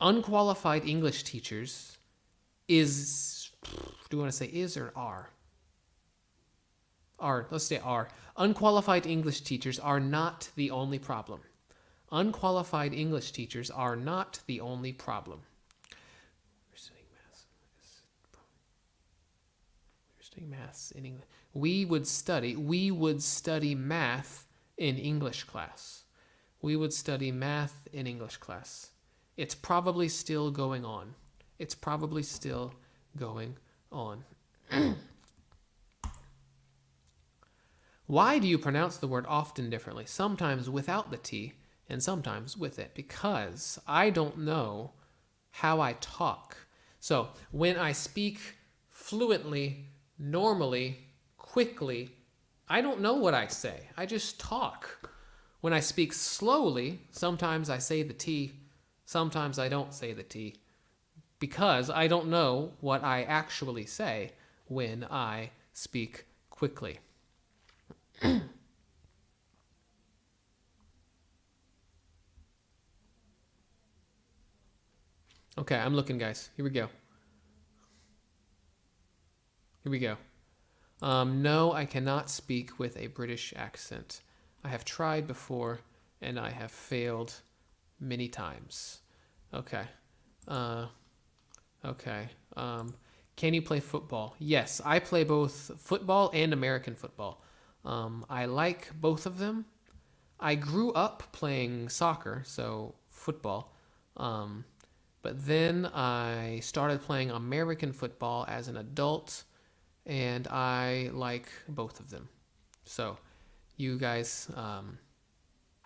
unqualified English teachers do you want to say is or are? Are, let's say are. Unqualified English teachers are not the only problem. Unqualified English teachers are not the only problem. We're studying maths in English. We would study math in English class. We would study math in English class. It's probably still going on. It's probably still going on. Why do you pronounce the word often differently? Sometimes without the T and sometimes with it. Because I don't know how I talk. So when I speak fluently, normally, quickly, I don't know what I say. I just talk. When I speak slowly, sometimes I say the T, sometimes I don't say the T. Because I don't know what I actually say when I speak quickly. Okay, I'm looking, guys. Here we go. Here we go. No, I cannot speak with a British accent. I have tried before, and I have failed many times. Okay. Okay. Can you play football? Yes, I play both football and American football. I like both of them. I grew up playing soccer, so football. But then I started playing American football as an adult, and I like both of them. So, you guys, I'm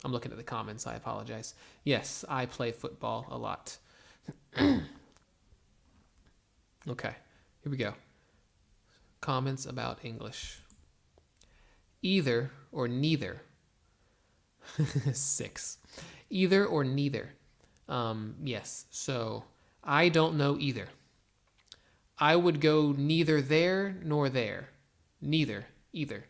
looking at the comments, I apologize. Yes, I play football a lot. Okay, here we go. Comments about English. Either or neither. 6. Either or neither. Yes, so I don't know either. I would go neither there nor there. Neither, either.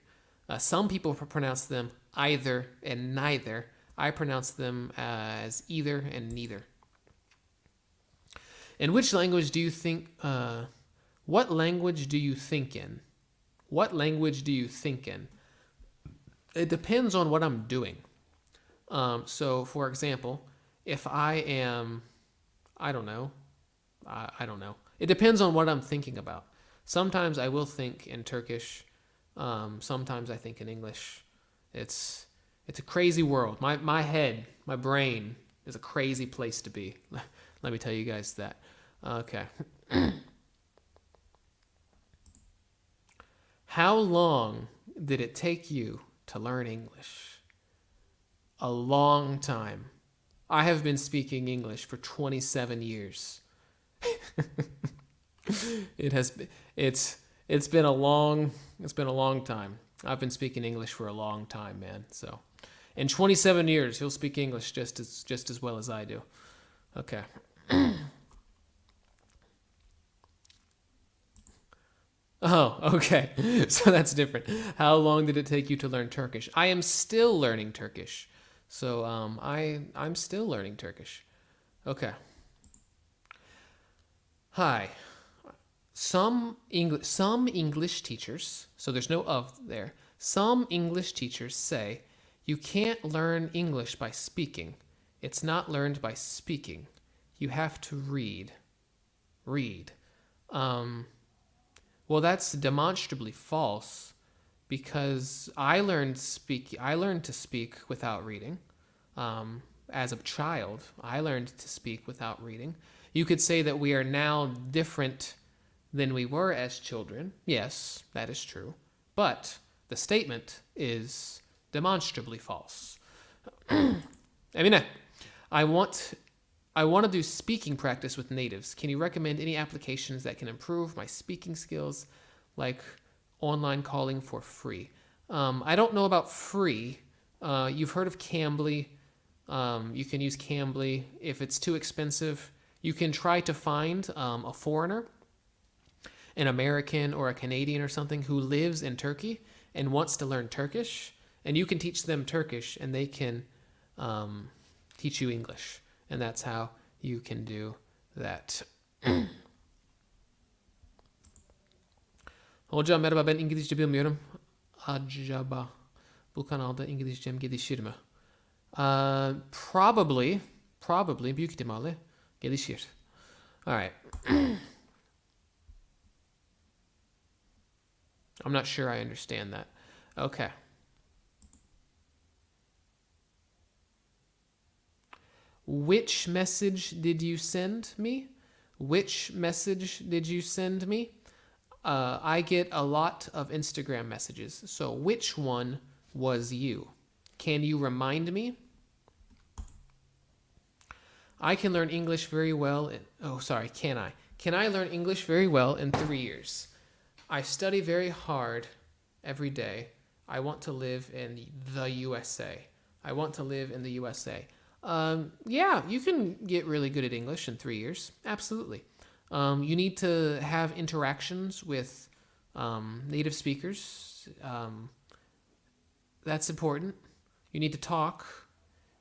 Some people pronounce them either and neither. I pronounce them as either and neither. In which language do you think, what language do you think in? What language do you think in? It depends on what I'm doing. So, for example, if I am, I don't know. It depends on what I'm thinking about. Sometimes I will think in Turkish. Sometimes I think in English. It's a crazy world. My head, my brain is a crazy place to be. Let me tell you guys that. Okay. How long did it take you to learn English? A long time. I have been speaking English for 27 years. It's been a long time. I've been speaking English for a long time, man. So, in 27 years, he'll speak English just as well as I do. Okay. Oh, okay. So that's different. How long did it take you to learn Turkish? I am still learning Turkish. So I'm still learning Turkish. Okay. Hi. Some English teachers, so there's no of there. Some English teachers say you can't learn English by speaking. It's not learned by speaking. You have to read. Read. Well, that's demonstrably false because I learned to speak without reading. As a child, I learned to speak without reading. You could say that we are now different than we were as children. Yes, that is true. But the statement is demonstrably false. Emine, I want to do speaking practice with natives. Can you recommend any applications that can improve my speaking skills, like online calling for free? I don't know about free. You've heard of Cambly. You can use Cambly. If it's too expensive, you can try to find a foreigner, an American or a Canadian or something who lives in Turkey and wants to learn Turkish, and you can teach them Turkish and they can teach you English. And that's how you can do that. Hocam merhaba, ben İngilizce bilmiyorum. Acaba bu kanalda İngilizcem gelişir mi? Probably büyük ihtimalle gelişir. All right. I'm not sure I understand that. Okay. Which message did you send me? Which message did you send me? I get a lot of Instagram messages. So which one was you? Can you remind me? I can learn English very well. Can I? Can I learn English very well in 3 years? I study very hard every day. I want to live in the USA. I want to live in the USA. Yeah, you can get really good at English in 3 years. Absolutely. You need to have interactions with native speakers. That's important. You need to talk.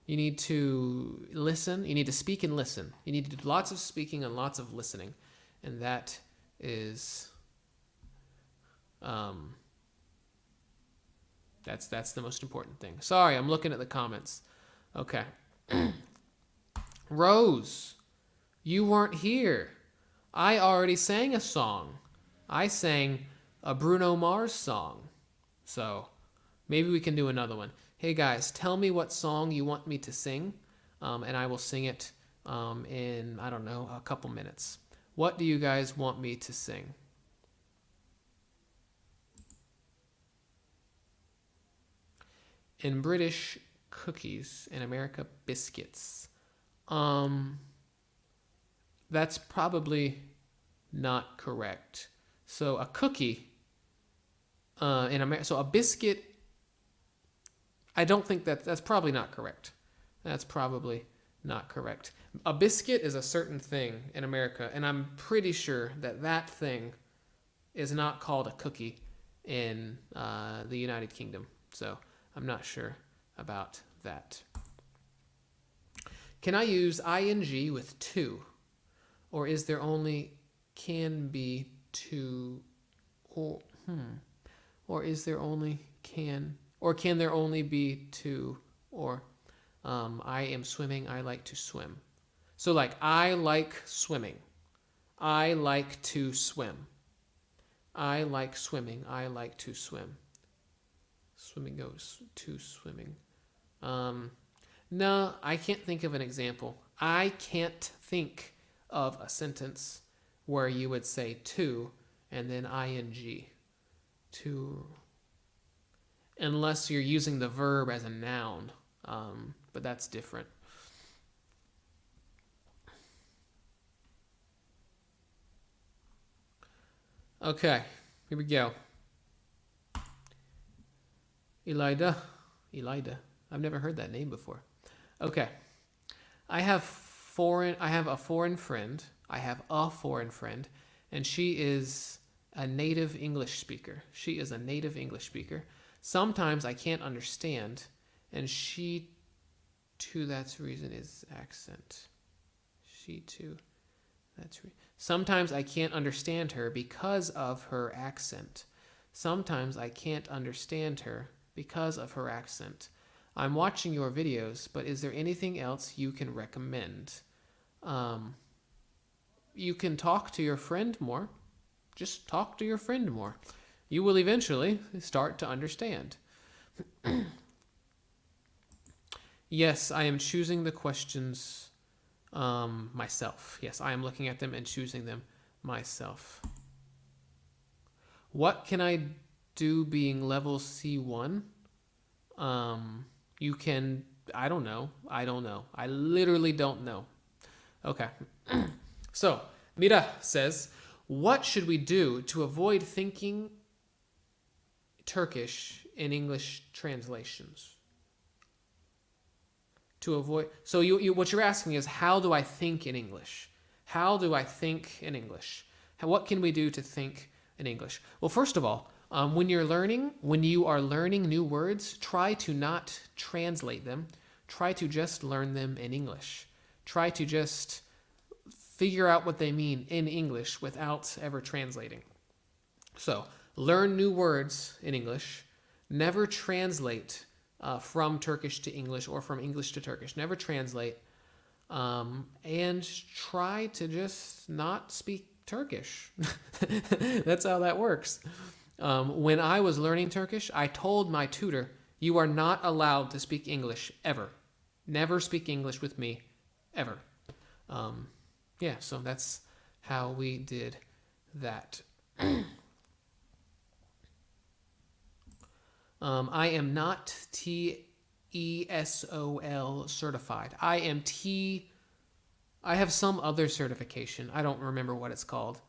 You need to listen. You need to speak and listen. You need to do lots of speaking and lots of listening. And that is... That's the most important thing. Sorry, I'm looking at the comments. Okay. Rose, you weren't here. I already sang a song. I sang a Bruno Mars song. So maybe we can do another one. Hey guys, tell me what song you want me to sing, and I will sing it in, I don't know, a couple minutes. What do you guys want me to sing? In British, cookies. In America, biscuits. That's probably not correct. So a cookie in America. So a biscuit. I don't think that's probably not correct. That's probably not correct. A biscuit is a certain thing in America, and I'm pretty sure that that thing is not called a cookie in the United Kingdom. So I'm not sure about that. Can I use ing with to? Or is there only can be to? Or is there only can? Or can there only be to? Or I am swimming, I like to swim. So like, I like swimming. I like to swim. I like swimming, I like to swim. Swimming goes to swimming. No, I can't think of an example. I can't think of a sentence where you would say to and then ing. To, unless you're using the verb as a noun, but that's different. Okay, here we go. Elida. I've never heard that name before. Okay. I have a foreign friend, and she is a native English speaker. Sometimes I can't understand, and she too, that's reason is accent. She too, that's sometimes I can't understand her because of her accent. Sometimes I can't understand her because of her accent. I'm watching your videos, but is there anything else you can recommend? You can talk to your friend more. Just talk to your friend more. You will eventually start to understand. Yes, I am choosing the questions myself. Yes, I am looking at them and choosing them myself. What can I do being level C1? You can, I don't know. I literally don't know. Okay. So, Mira says, what should we do to avoid thinking Turkish in English translations? To avoid, so what you're asking is, how do I think in English? How do I think in English? What can we do to think in English? Well, first of all, when you are learning new words, try to not translate them. Try to just learn them in English. Try to just figure out what they mean in English without ever translating. So, learn new words in English. Never translate from Turkish to English or from English to Turkish. Never translate. And try to just not speak Turkish. That's how that works. When I was learning Turkish, I told my tutor, you are not allowed to speak English ever. Never speak English with me, ever. Yeah, so that's how we did that. I am not TESOL certified. I have some other certification. I don't remember what it's called.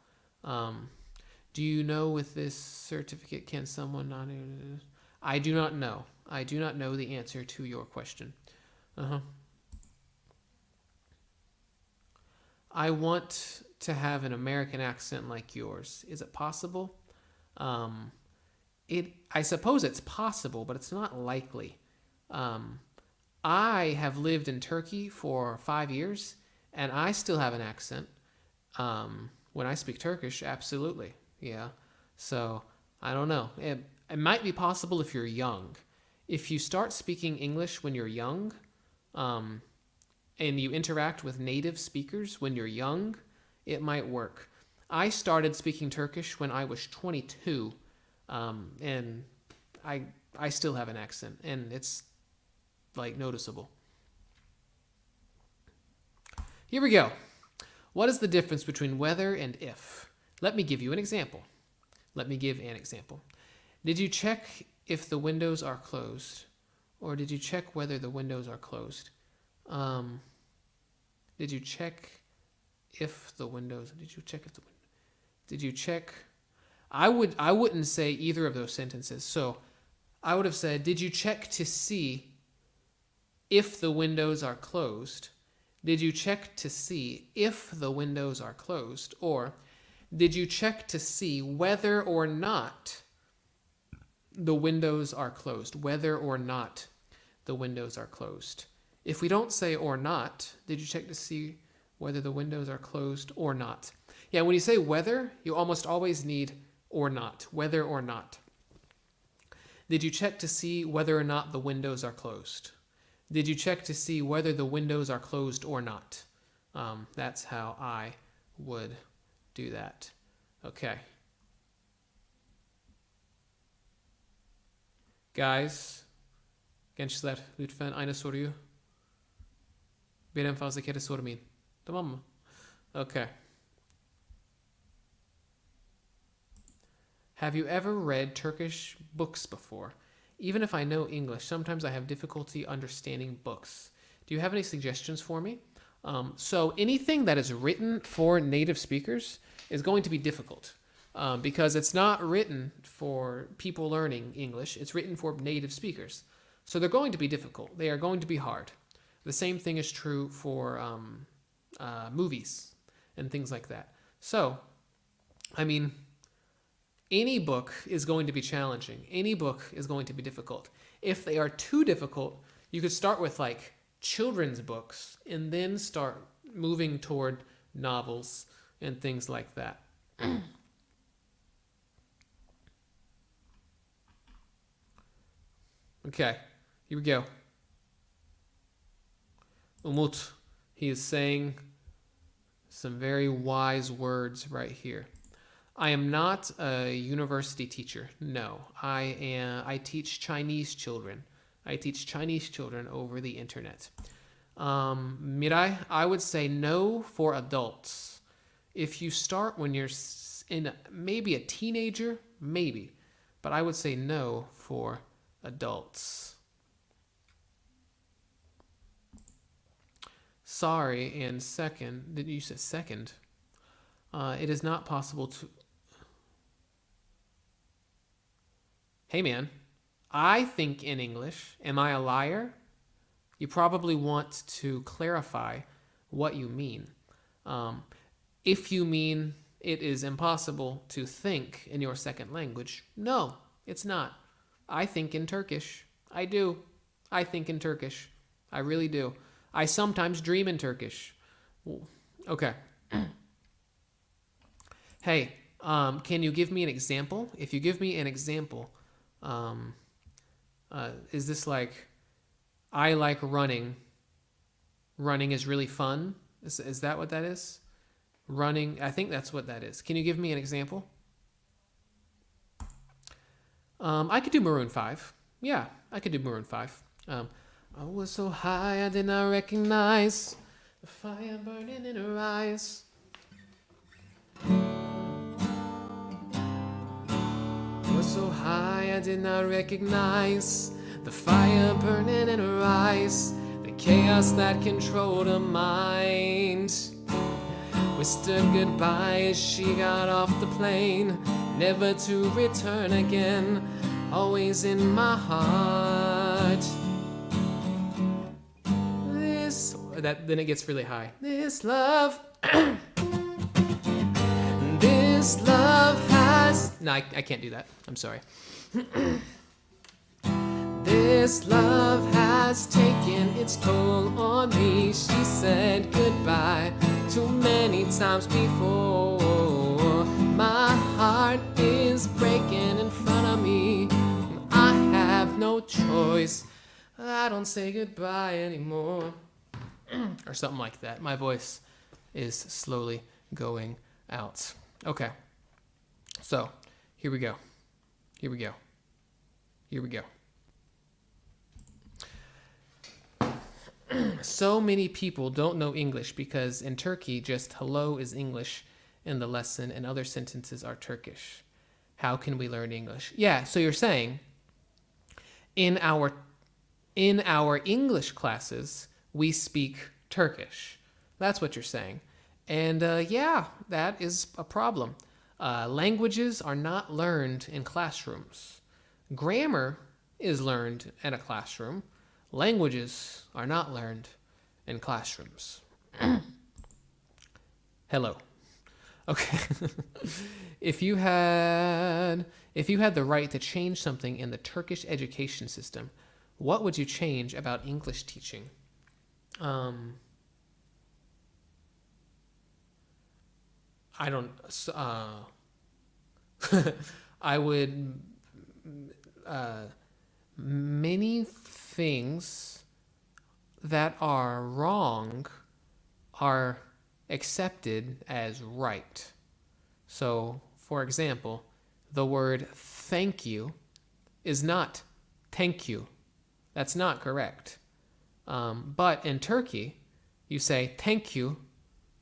Do you know with this certificate, can someone not... I do not know. I do not know the answer to your question. I want to have an American accent like yours. Is it possible? I suppose it's possible, but it's not likely. I have lived in Turkey for 5 years, and I still have an accent. When I speak Turkish, absolutely. Yeah. So, I don't know. It might be possible if you're young. If you start speaking English when you're young, and you interact with native speakers when you're young, it might work. I started speaking Turkish when I was 22, and I still have an accent, and it's like noticeable. Here we go. What is the difference between whether and if? Let me give you an example. Let me give an example. Did you check if the windows are closed? Or did you check whether the windows are closed? Did you check if the windows... Did you check... I wouldn't say either of those sentences. So I would have said, did you check to see if the windows are closed? Did you check to see if the windows are closed? Or did you check to see whether or not the windows are closed? Whether or not the windows are closed. If we don't say or not, did you check to see whether the windows are closed or not? Yeah, when you say whether, you almost always need or not. Whether or not. Did you check to see whether or not the windows are closed? Did you check to see whether the windows are closed or not? That's how I would do that. Okay. Guys, gençler lütfen aynı soruyu birden fazla kere sormayın. Tamam mı? Okay. Have you ever read Turkish books before? Even if I know English, sometimes I have difficulty understanding books. Do you have any suggestions for me? So anything that is written for native speakers is going to be difficult because it's not written for people learning English. It's written for native speakers. So they're going to be difficult. They are going to be hard. The same thing is true for movies and things like that. So, I mean, any book is going to be challenging. Any book is going to be difficult. If they are too difficult, you could start with like children's books and then start moving toward novels and things like that. Okay, here we go. Umut, he is saying some very wise words right here. I am not a university teacher. No, I teach Chinese children. I teach Chinese children over the internet. Mirai, I would say no for adults. If you start when you're maybe a teenager, maybe, but I would say no for adults. Sorry, and second, did you say second? It is not possible to... Hey man, I think in English. Am I a liar? You probably want to clarify what you mean. If you mean it is impossible to think in your second language, no, it's not. I think in Turkish. I do. I think in Turkish. I really do. I sometimes dream in Turkish. Okay. Hey, can you give me an example? If you give me an example, is this like, I like running. Running is really fun. Is that what that is? Running, I think that's what that is. Can you give me an example? I could do Maroon 5. Yeah, I could do Maroon 5. I was so high I did not recognize the fire burning in her eyes. I was so high I did not recognize the fire burning in her eyes, the chaos that controlled her mind. Whispered goodbye as she got off the plane, never to return again, always in my heart. Then it gets really high. This love, this love has... No, I can't do that. I'm sorry. This love has taken its toll on me. She said goodbye too many times before. My heart is breaking in front of me. I have no choice. I don't say goodbye anymore. Or something like that. My voice is slowly going out. Okay. So, here we go. Here we go. Here we go. So many people don't know English because in Turkey, just hello is English in the lesson and other sentences are Turkish. How can we learn English? Yeah, so you're saying in our English classes, we speak Turkish. That's what you're saying. And yeah, that is a problem. Languages are not learned in classrooms. Grammar is learned in a classroom. Languages are not learned in classrooms. Hello. Okay. If you had the right to change something in the Turkish education system, what would you change about English teaching? I don't. I would. Many things that are wrong are accepted as right. So, for example, the word thank you is not thank you. That's not correct. But in Turkey, you say thank you,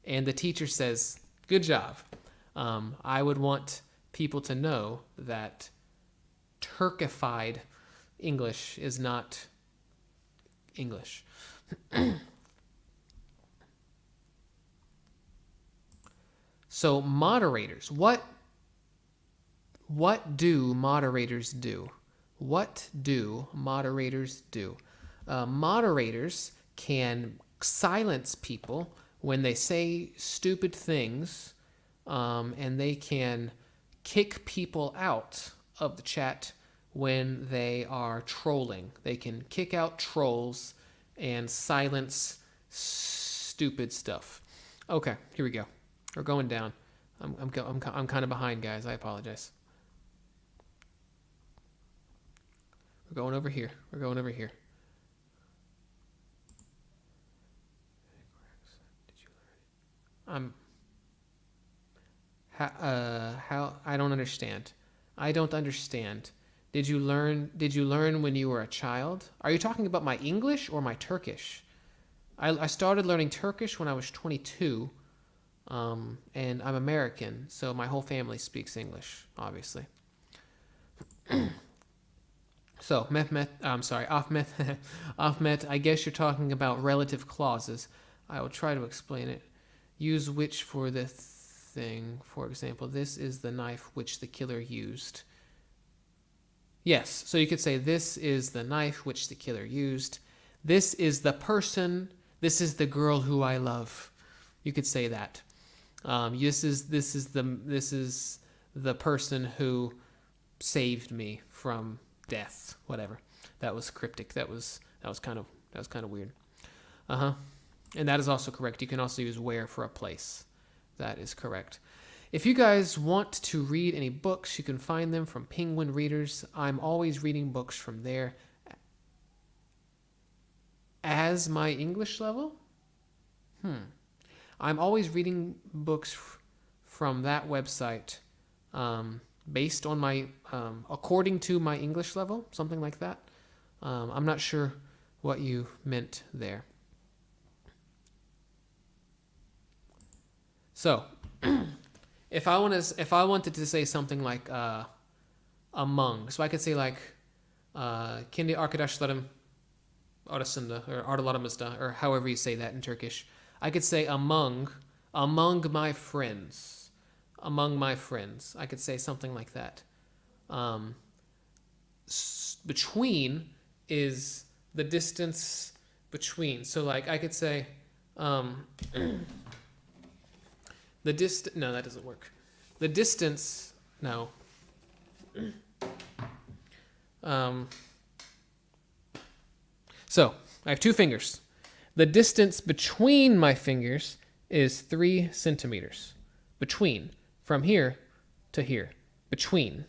and the teacher says good job. I would want people to know that Turkified English is not English. So moderators, what do moderators do? What do moderators do? Moderators can silence people when they say stupid things, and they can kick people out of the chat when they are trolling. They can kick out trolls and silence stupid stuff. Okay, here we go. We're going down. I'm kind of behind, guys. I apologize. We're going over here. We're going over here. How I don't understand. I don't understand. Did you learn when you were a child? Are you talking about my English or my Turkish? I started learning Turkish when I was 22, and I'm American, so my whole family speaks English, obviously. So, Ahmet, I guess you're talking about relative clauses. I will try to explain it. Use which for the thing. For example, this is the knife which the killer used. Yes, so you could say this is the knife which the killer used. This is the person. This is the girl who I love. You could say that. This is the person who saved me from death. Whatever. That was cryptic. That was kind of weird. And that is also correct. You can also use where for a place. That is correct. If you guys want to read any books, you can find them from Penguin Readers. I'm always reading books from there. As my English level? I'm always reading books from that website based on my, according to my English level, something like that. I'm not sure what you meant there. So, if I wanted to say something like, among. So I could say like kendi arkadaşlarım arasında or aralarımızda, or however you say that in Turkish. I could say among my friends. Among my friends. I could say something like that. Between is the distance between. So like I could say the distance, no, that doesn't work. The distance, no. So I have 2 fingers. The distance between my fingers is 3 centimeters. Between, from here to here. Between,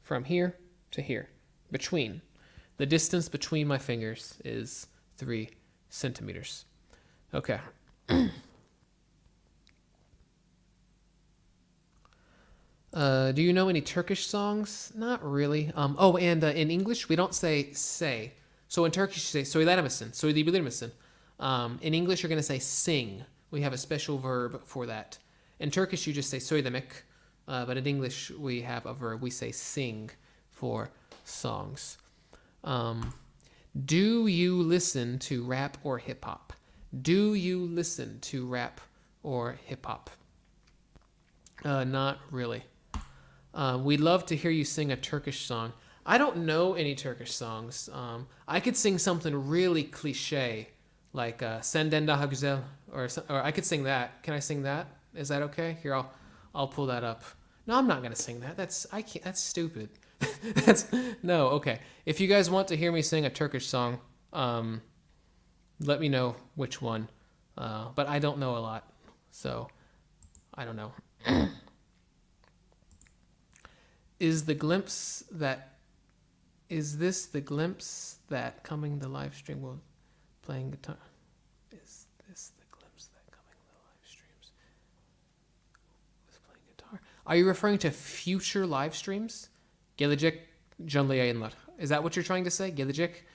from here to here. Between. The distance between my fingers is 3 centimeters. Okay. Do you know any Turkish songs? Not really. Oh, and in English, we don't say. So in Turkish, you say söyler misin? Söyleyebilir misin? In English, you're going to say sing. We have a special verb for that. In Turkish, you just say söylemek. But in English, we have a verb. We say sing for songs. Do you listen to rap or hip hop? Do you listen to rap or hip hop? Not really. We'd love to hear you sing a Turkish song. I don't know any Turkish songs. I could sing something really cliche, like Senden Daha Güzel, or I could sing that. Can I sing that? Is that okay? Here, I'll pull that up. No, I'm not gonna sing that. That's stupid. No, okay. If you guys want to hear me sing a Turkish song, let me know which one. But I don't know a lot, so I don't know. Is this the glimpse that coming the live stream will playing guitar? Is this the glimpse that coming the live streams was playing guitar? Are you referring to future live streams? Gelecek canlı yayınlar. Is that what you're trying to say? Gelecek?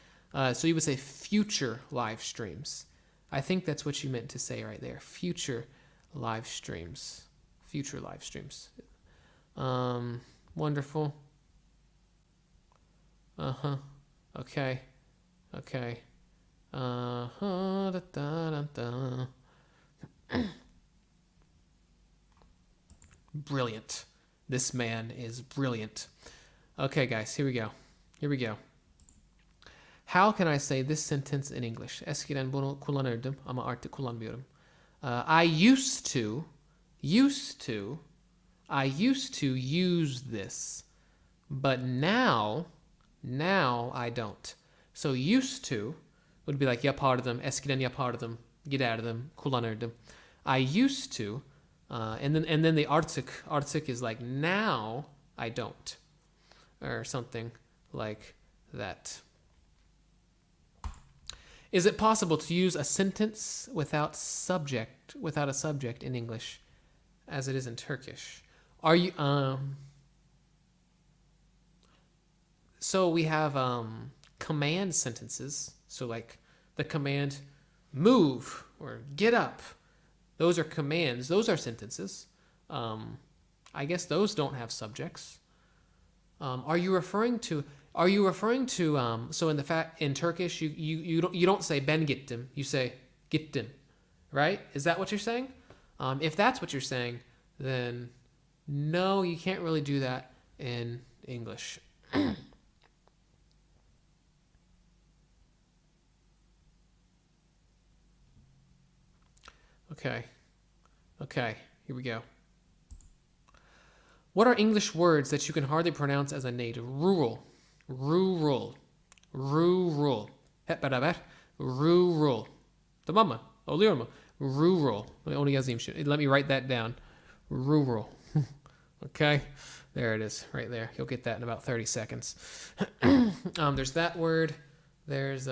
So you would say future live streams. I think that's what you meant to say right there. Future live streams. Future live streams. Wonderful. Okay. Okay. Da, da, da, da. Brilliant. This man is brilliant. Okay, guys, here we go. Here we go. How can I say this sentence in English? Eskiden bunu kullanırdım ama artık kullanmıyorum. I used to use this, but now I don't. So used to would be like yapardım, eskiden yapardım, giderdim, kullanırdım. I used to, and then the artık is like now I don't, or something like that. Is it possible to use a sentence without a subject in English, as it is in Turkish? Are you So we have command sentences. So like the command move or get up. Those are commands. Those are sentences. I guess those don't have subjects. Are you referring to so in Turkish you don't say ben gittim, you say gittim, right? Is that what you're saying? If that's what you're saying, then no, you can't really do that in English. Okay, here we go. What are English words that you can hardly pronounce as a native? Rural. Hep beraber. Rural. Tamam mı? Oluyor mu? Rural. Onu yazayım şimdi. Let me write that down. Rural. Okay. There it is, right there. You'll get that in about 30 seconds. There's that word. There's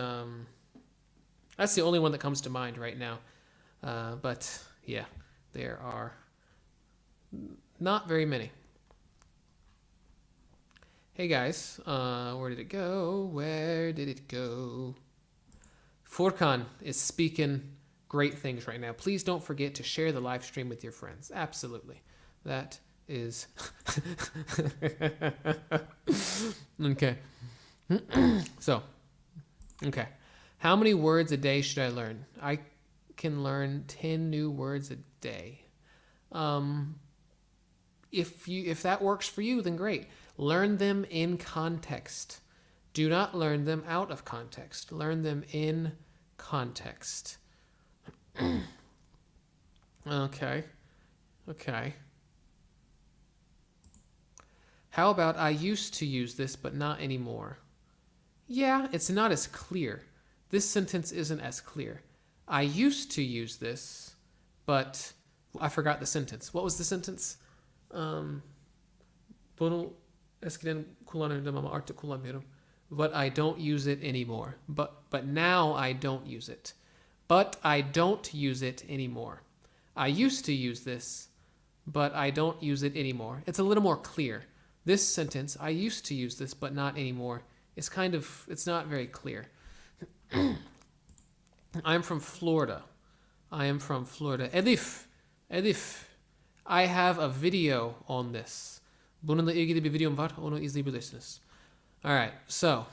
that's the only one that comes to mind right now. But yeah, there are not very many. Hey guys, where did it go? Where did it go? Furkan is speaking great things right now. Please don't forget to share the live stream with your friends. Absolutely. That is okay. So, okay. How many words a day should I learn? I can learn 10 new words a day. If that works for you, then great. Learn them in context. Do not learn them out of context. Learn them in context. Okay. Okay. How about I used to use this, but not anymore? Yeah, it's not as clear. This sentence isn't as clear. I used to use this, but I forgot the sentence. What was the sentence? Bunu eskiden kullanırdım ama artık kullanmıyorum. But I don't use it anymore. But now I don't use it. But I don't use it anymore. I used to use this, but I don't use it anymore. It's a little more clear. This sentence, I used to use this, but not anymore, is it's not very clear. I'm from Florida. I am from Florida. Elif, I have a video on this. Bununla ilgili bir videom var. Onu izleyebilirsiniz. All right, so.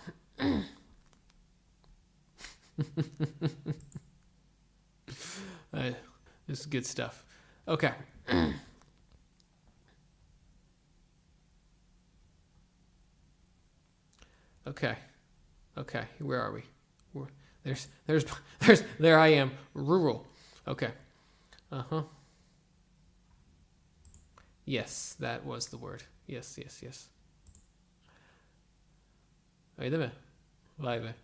This is good stuff. Okay. Okay. Okay, where are we? There I am, rural. Okay. Uh-huh. Yes, that was the word. Yes. Öyle mi? Vay be.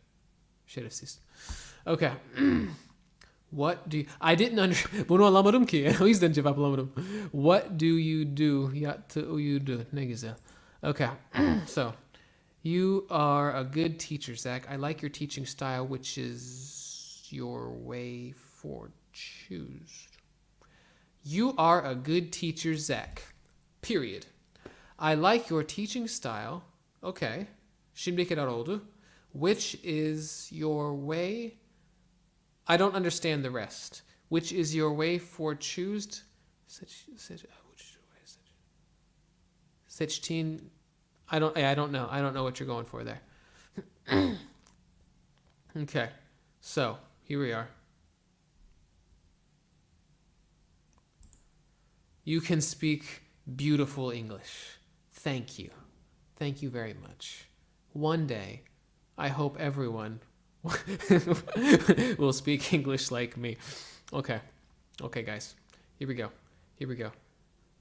Şerefsiz. Okay. What do you... I didn't understand. Bunu alamadım ki. O yüzden cevap alamadım. What do you do? Yaptı uyudu. Ne güzel. Okay. So, you are a good teacher, Zach. I like your teaching style, which is your way for choose. You are a good teacher, Zack. Period. I like your teaching style. Okay. Şimdi kadar oldu. Which is your way? I don't understand the rest. Which is your way for choose? Seçtiğin. I don't know. I don't know what you're going for there. Okay. So, here we are. You can speak beautiful English. Thank you. Thank you very much. One day, I hope everyone will speak English like me. Okay. Okay, guys. Here we go.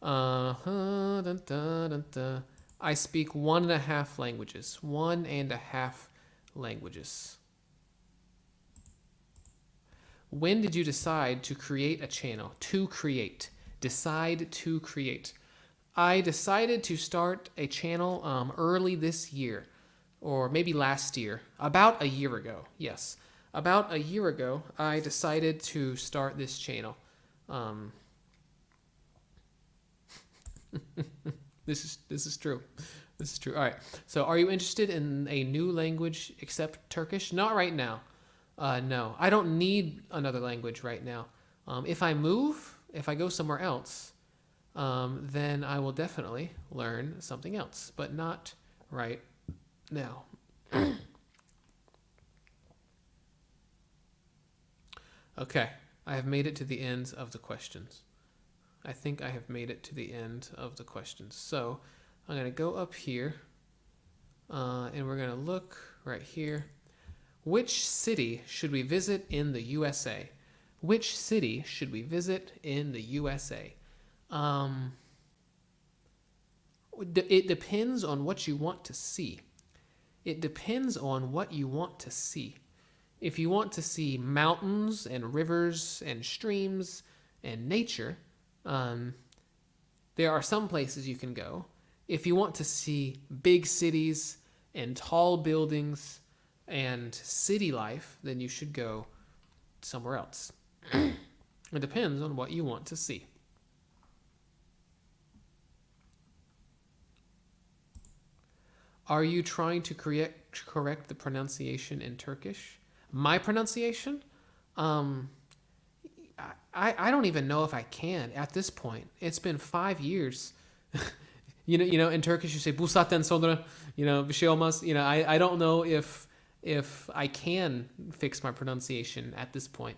Dun, dun, dun, dun. I speak 1.5 languages. 1.5 languages. When did you decide to create a channel? To create. Decide to create. I decided to start a channel early this year, or maybe last year. About a year ago, yes. About a year ago, I decided to start this channel. This is true. This is true. All right. So, are you interested in a new language except Turkish? Not right now. No, I don't need another language right now. If I move, if I go somewhere else, then I will definitely learn something else, but not right now. Okay, I have made it to the ends of the questions. I think I have made it to the end of the questions. So I'm going to go up here, and we're going to look right here. Which city should we visit in the USA? Which city should we visit in the USA? It depends on what you want to see. It depends on what you want to see. If you want to see mountains and rivers and streams and nature, there are some places you can go. If you want to see big cities and tall buildings and city life, then you should go somewhere else. It depends on what you want to see. Are you trying to correct the pronunciation in Turkish? My pronunciation? I don't even know if I can at this point. It's been 5 years in Turkish you say bu saatten sonra, bir şey olmaz. I don't know if I can fix my pronunciation at this point.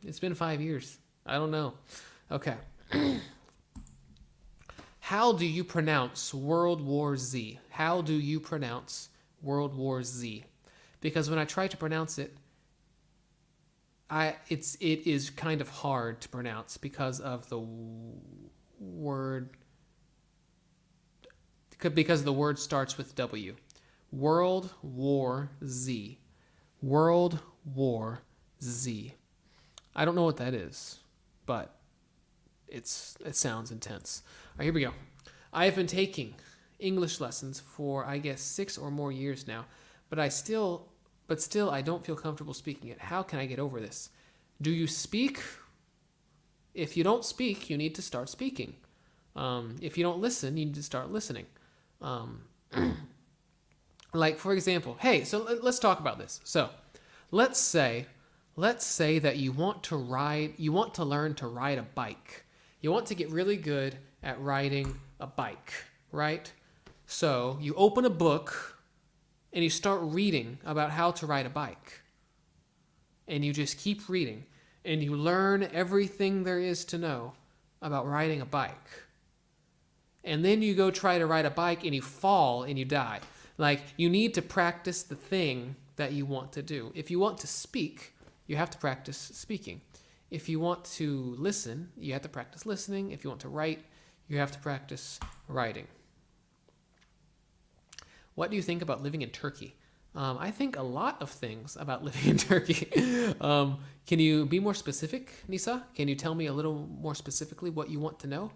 It's been 5 years. I don't know. Okay. How do you pronounce World War Z? How do you pronounce World War Z? Because when I try to pronounce it, it is kind of hard to pronounce because of the word starts with W. World War Z. World War Z. I don't know what that is, but it sounds intense. All right, here we go. I have been taking English lessons for, I guess, 6 or more years now, but still I don't feel comfortable speaking it. How can I get over this? Do you speak? If you don't speak, you need to start speaking. If you don't listen, you need to start listening. Like, for example, hey, so let's talk about this. So let's say that you want to learn to ride a bike. You want to get really good at riding a bike, right? So you open a book and you start reading about how to ride a bike. And you just keep reading and you learn everything there is to know about riding a bike. And then you go try to ride a bike and you fall and you die. Like, you need to practice the thing that you want to do. If you want to speak, you have to practice speaking. If you want to listen, you have to practice listening. If you want to write, you have to practice writing. What do you think about living in Turkey? I think a lot of things about living in Turkey. Can you be more specific, Nisa? Can you tell me a little more specifically what you want to know?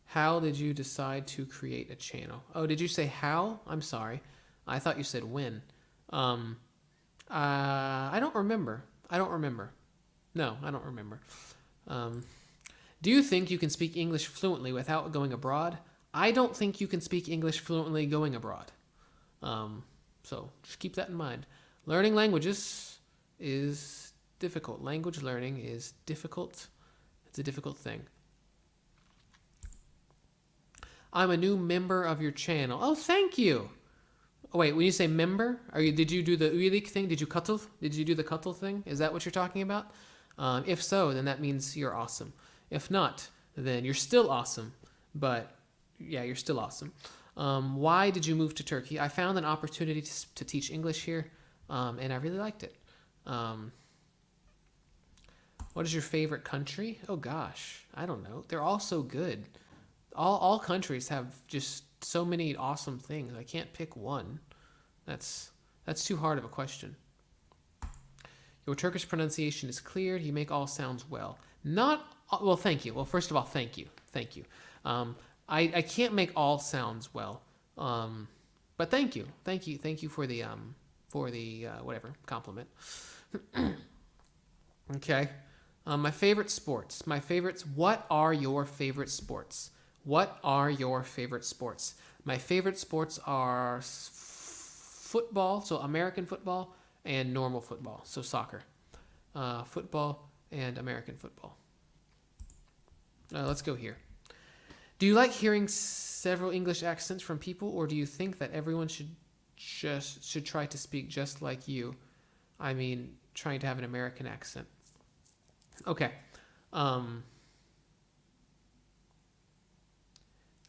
How did you decide to create a channel? Oh, did you say how? I'm sorry. I thought you said when. I don't remember. No, I don't remember. Do you think you can speak English fluently without going abroad? I don't think you can speak English fluently going abroad. So just keep that in mind. Learning languages is difficult. Language learning is difficult. It's a difficult thing. I'm a new member of your channel. Oh, thank you. Oh, wait, when you say member, did you do the üyelik thing? Did you do the katıl thing? Is that what you're talking about? If so, then that means you're awesome. If not, then you're still awesome. But yeah, you're still awesome. Why did you move to Turkey? I found an opportunity to teach English here, and I really liked it. What is your favorite country? Oh gosh, I don't know. They're all so good. All countries have just so many awesome things. I can't pick one. That's too hard of a question. Your Turkish pronunciation is clear. You make all sounds well. Well, thank you. Well, first of all, thank you. I can't make all sounds well. But thank you for the whatever compliment. Okay. My favorite sports. What are your favorite sports? What are your favorite sports? My favorite sports are football, so American football, and normal football, so soccer. Football and American football. Let's go here. Do you like hearing several English accents from people, or do you think that everyone should try to speak just like you? I mean, trying to have an American accent. Okay.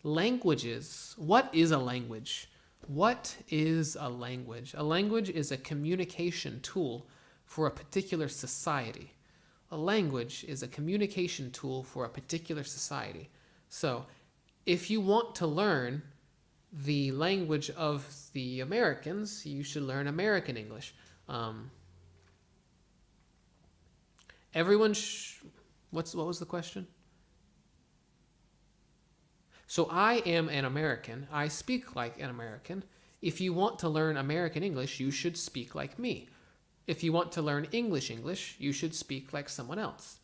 Languages. What is a language? What is a language? A language is a communication tool for a particular society. A language is a communication tool for a particular society. So, if you want to learn the language of the Americans, you should learn American English. What was the question? So I am an American. I speak like an American. If you want to learn American English, you should speak like me. If you want to learn English, you should speak like someone else.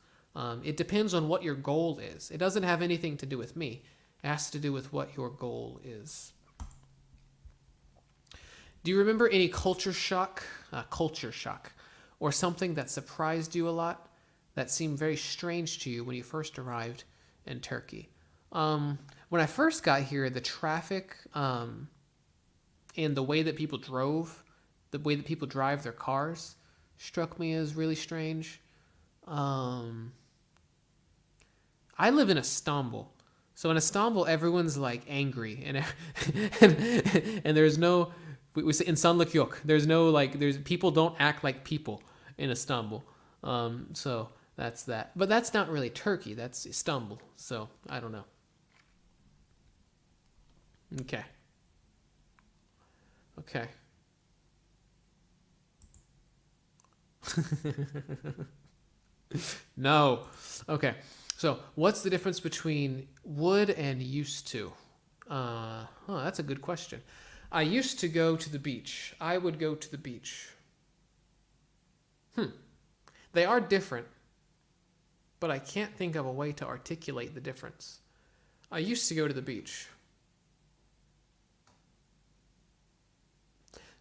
It depends on what your goal is. It doesn't have anything to do with me. It has to do with what your goal is. Do you remember any culture shock, or something that surprised you a lot, that seemed very strange to you when you first arrived in Turkey? When I first got here, the traffic and the way that people drive their cars struck me as really strange. I live in Istanbul. So in Istanbul, everyone's like angry and there's no, we say insanlık yok. There's no people don't act like people in Istanbul. So that's that. But that's not really Turkey. That's Istanbul. So I don't know. Okay. No. Okay. So what's the difference between would and used to? That's a good question. I used to go to the beach. I would go to the beach. They are different, but I can't think of a way to articulate the difference. I used to go to the beach.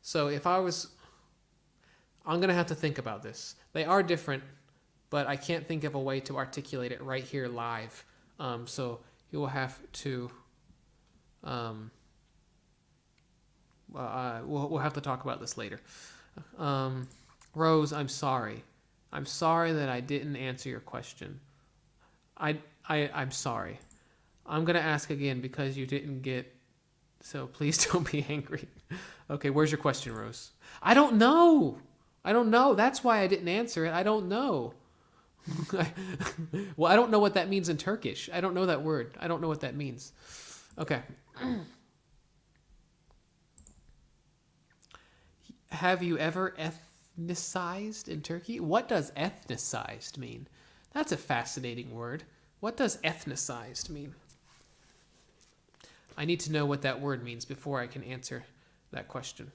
So I'm going to have to think about this. They are different, but I can't think of a way to articulate it right here live. So you will have to, we'll have to talk about this later. Rose, I'm sorry. I'm sorry that I didn't answer your question. I'm sorry. I'm going to ask again because you didn't get, so please don't be angry. Okay, where's your question, Rose? I don't know. That's why I didn't answer it. I don't know. Well, I don't know what that means in Turkish. I don't know that word. I don't know what that means. Okay. Have you ever ethnicized in Turkey? What does ethnicized mean? That's a fascinating word. What does ethnicized mean? I need to know what that word means before I can answer that question.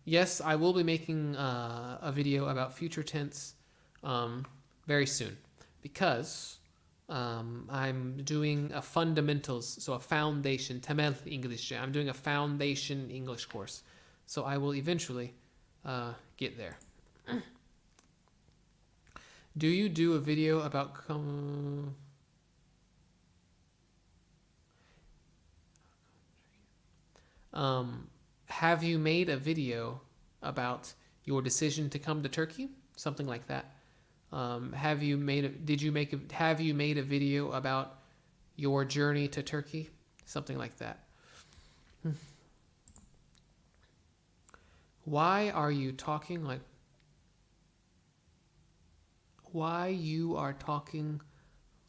Yes, I will be making a video about future tense very soon because I'm doing a fundamentals, so a foundation, temel İngilizce. I'm doing a foundation English course. So I will eventually get there. Do you do a video about... have you made a video about your decision to come to Turkey? Something like that. Have you made a video about your journey to Turkey? Something like that. Why you are talking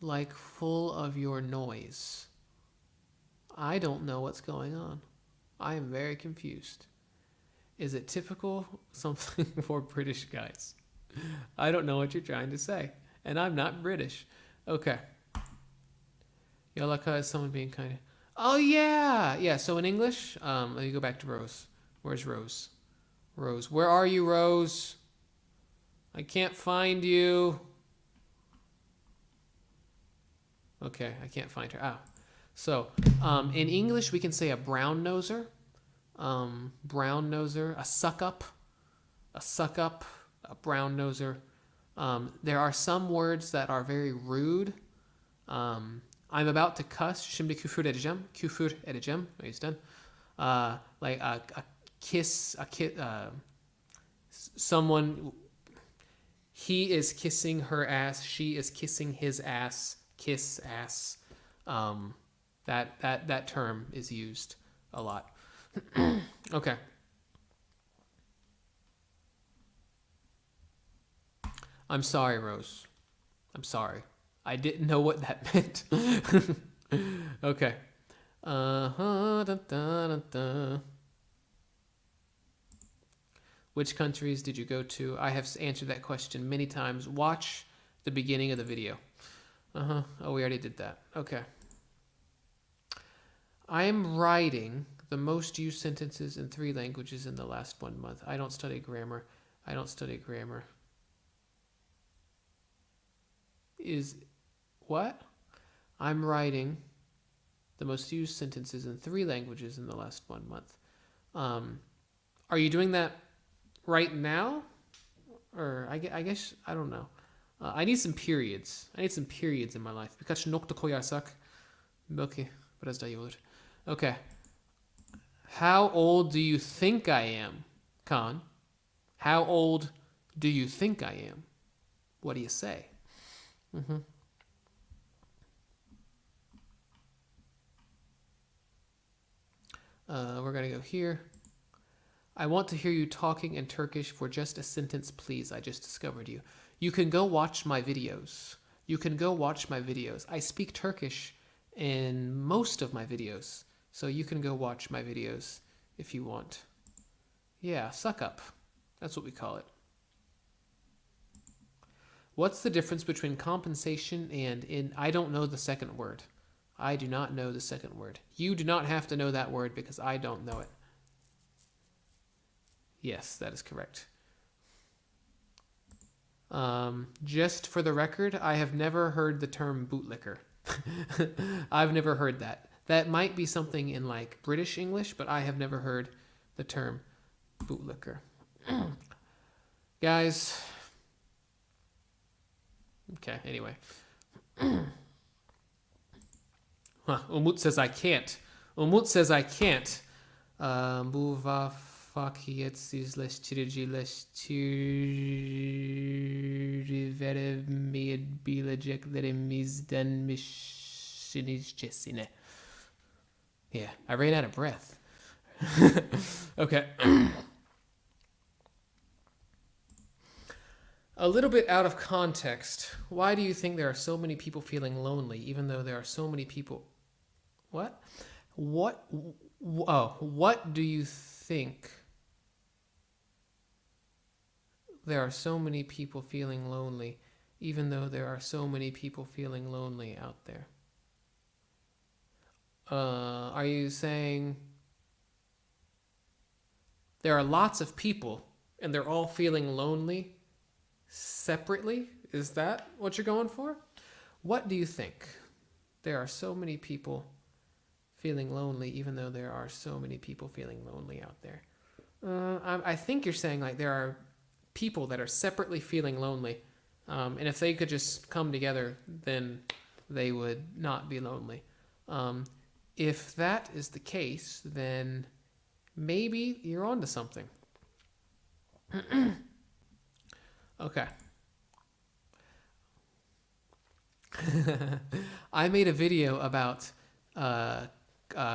like full of your noise? I don't know what's going on. I am very confused. Is it typical something for British guys? I don't know what you're trying to say. And I'm not British. Okay. Yalaka is someone being kind of... Oh, yeah. Yeah, so in English, let me go back to Rose. Where's Rose? Rose. Where are you, Rose? I can't find you. Okay, I can't find her. Ah. So, in English, we can say a brown noser, a suck up, a brown noser. There are some words that are very rude. I'm about to cuss. Şimdi küfür edeceğim. He's done. Like a kiss, someone, he is kissing her ass, she is kissing his ass, kiss ass. That term is used a lot. Okay. I'm sorry, Rose. I'm sorry. I didn't know what that meant. Okay. Which countries did you go to? I have answered that question many times. Watch the beginning of the video. Oh, we already did that. Okay. I am writing the most used sentences in 3 languages in the last 1 month. I don't study grammar. Is what? I'm writing the most used sentences in 3 languages in the last 1 month. Are you doing that right now? Or I guess, I don't know. I need some periods. I need some periods in my life. Birkaç nokta koyarsak belki biraz daha iyi olur. Okay. How old do you think I am, Khan? How old do you think I am? What do you say? We're going to go here. I want to hear you talking in Turkish for just a sentence, please. I just discovered you. You can go watch my videos. You can go watch my videos. I speak Turkish in most of my videos, so you can go watch my videos if you want. Yeah, suck up. That's what we call it. What's the difference between compensation and in? I don't know the second word. I do not know the second word. You do not have to know that word because I don't know it. Yes, that is correct. Just for the record, I have never heard the term bootlicker. I've never heard that. That might be something in like British English, but I have never heard the term bootlicker. Guys. Okay, anyway. Umut says I can't. Umut says I can't. Bu veremeyebileceklerimizdenmişsinizcesine. Yeah, I ran out of breath. Okay. A little bit out of context. Why do you think there are so many people feeling lonely, even though there are so many people... What? What do you think there are so many people feeling lonely, even though there are so many people feeling lonely out there? Are you saying there are lots of people and they're all feeling lonely separately? Is that what you're going for? What do you think? There are so many people feeling lonely, even though there are so many people feeling lonely out there. I think you're saying like there are people that are separately feeling lonely, and if they could just come together, then they would not be lonely. If that is the case, then maybe you're onto something. Okay. I made a video about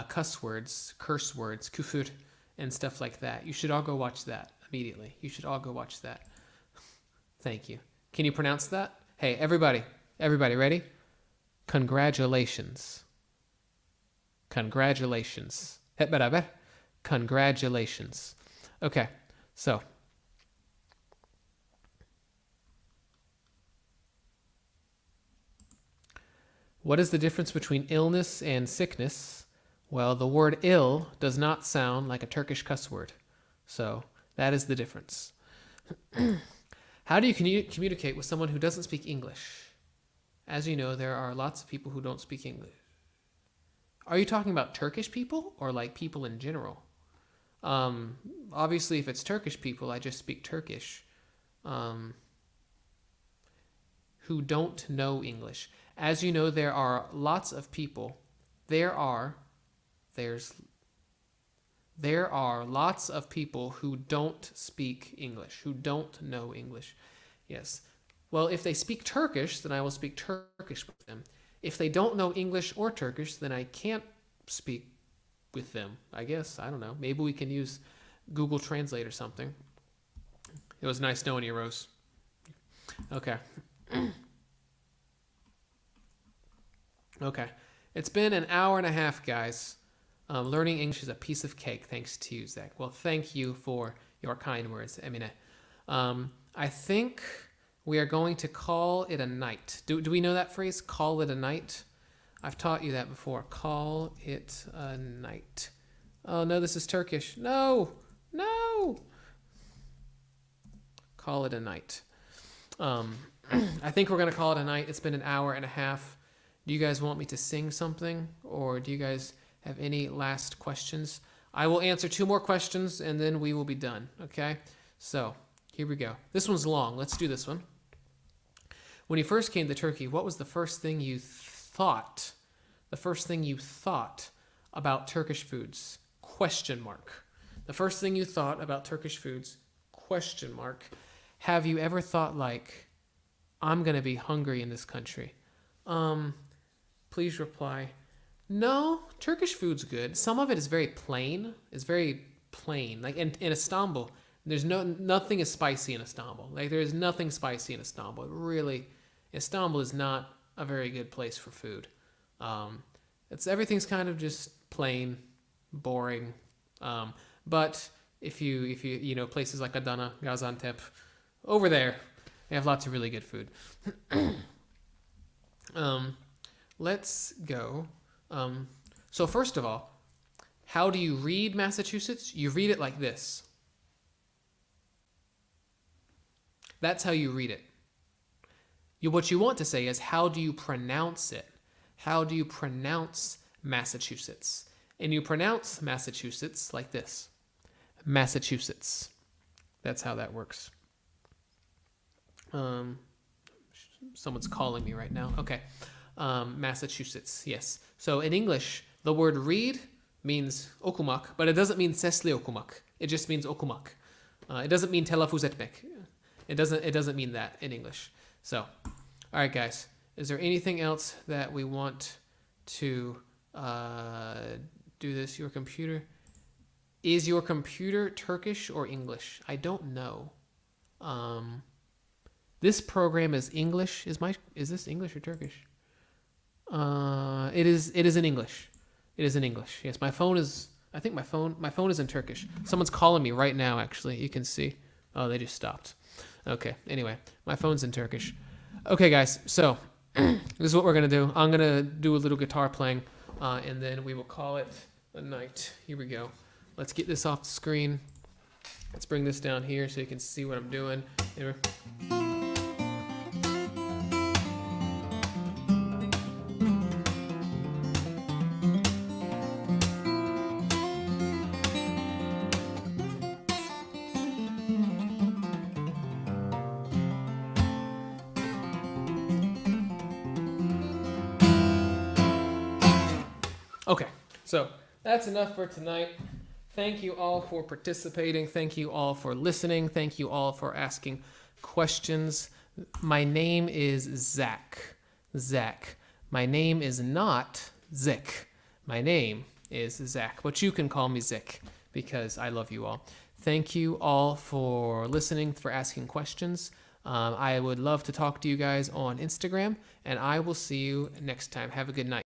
curse words, küfür, and stuff like that. You should all go watch that immediately. You should all go watch that. Thank you. Can you pronounce that? Hey, everybody, ready? Congratulations. Congratulations. Hep beraber. Congratulations. Okay, so. What is the difference between illness and sickness? Well, the word ill does not sound like a Turkish cuss word. So that is the difference. How do you communicate with someone who doesn't speak English? As you know, there are lots of people who don't speak English. Are you talking about Turkish people or like people in general? Obviously, if it's Turkish people, I just speak Turkish. Who don't know English. As you know, there are lots of people. There are lots of people who don't speak English, who don't know English. Yes. Well, if they speak Turkish, then I will speak Turkish with them. If they don't know English or Turkish, then I can't speak with them, I guess. I don't know. Maybe we can use Google Translate or something. It was nice knowing you, Rose. Okay. Okay. It's been an hour and a half, guys. Learning English is a piece of cake, thanks to you, Zack. Well, thank you for your kind words, Emine. I think we are going to call it a night. Do we know that phrase? Call it a night? I've taught you that before. Call it a night. Oh, no, this is Turkish. No! No! Call it a night. I think we're going to call it a night. It's been an hour and a half. Do you guys want me to sing something, or do you guys have any last questions? I will answer 2 more questions and then we will be done, okay? So, here we go. This one's long. Let's do this one. When you first came to Turkey, what was the first thing you thought? The first thing you thought about Turkish foods? Question mark. The first thing you thought about Turkish foods? Question mark. Have you ever thought like, I'm going to be hungry in this country? Please reply. No, Turkish food's good. Some of it is very plain. It's very plain. Like in Istanbul, there's nothing is spicy in Istanbul. Like there is nothing spicy in Istanbul. Really, Istanbul is not a very good place for food. Everything's kind of just plain, boring. But if you know places like Adana, Gaziantep, over there, they have lots of really good food. Let's go. So first of all, how do you read Massachusetts? You read it like this. That's how you read it. What you want to say is, how do you pronounce it? How do you pronounce Massachusetts? And you pronounce Massachusetts like this. Massachusetts. That's how that works. Someone's calling me right now. Okay. Massachusetts, yes. So in English, the word read means okumak, but it doesn't mean sesli okumak. It just means okumak. It doesn't mean telaffuz etmek. It doesn't mean that in English. So, all right, guys. Is there anything else that we want to do this? Your computer? Is your computer Turkish or English? I don't know. This program is English. Is this English or Turkish? It is in English. It is in English. Yes, my phone is, I think my phone is in Turkish. Someone's calling me right now, actually. You can see. Oh, they just stopped. Okay, anyway, my phone's in Turkish. Okay, guys, so this is what we're going to do. I'm going to do a little guitar playing, and then we will call it a night. Here we go. Let's get this off the screen. Let's bring this down here so you can see what I'm doing. Here. Okay, so that's enough for tonight. Thank you all for participating. Thank you all for listening. Thank you all for asking questions. My name is Zack. Zack. My name is not Zick. My name is Zack, but you can call me Zick because I love you all. Thank you all for listening, for asking questions. I would love to talk to you guys on Instagram, and I will see you next time. Have a good night.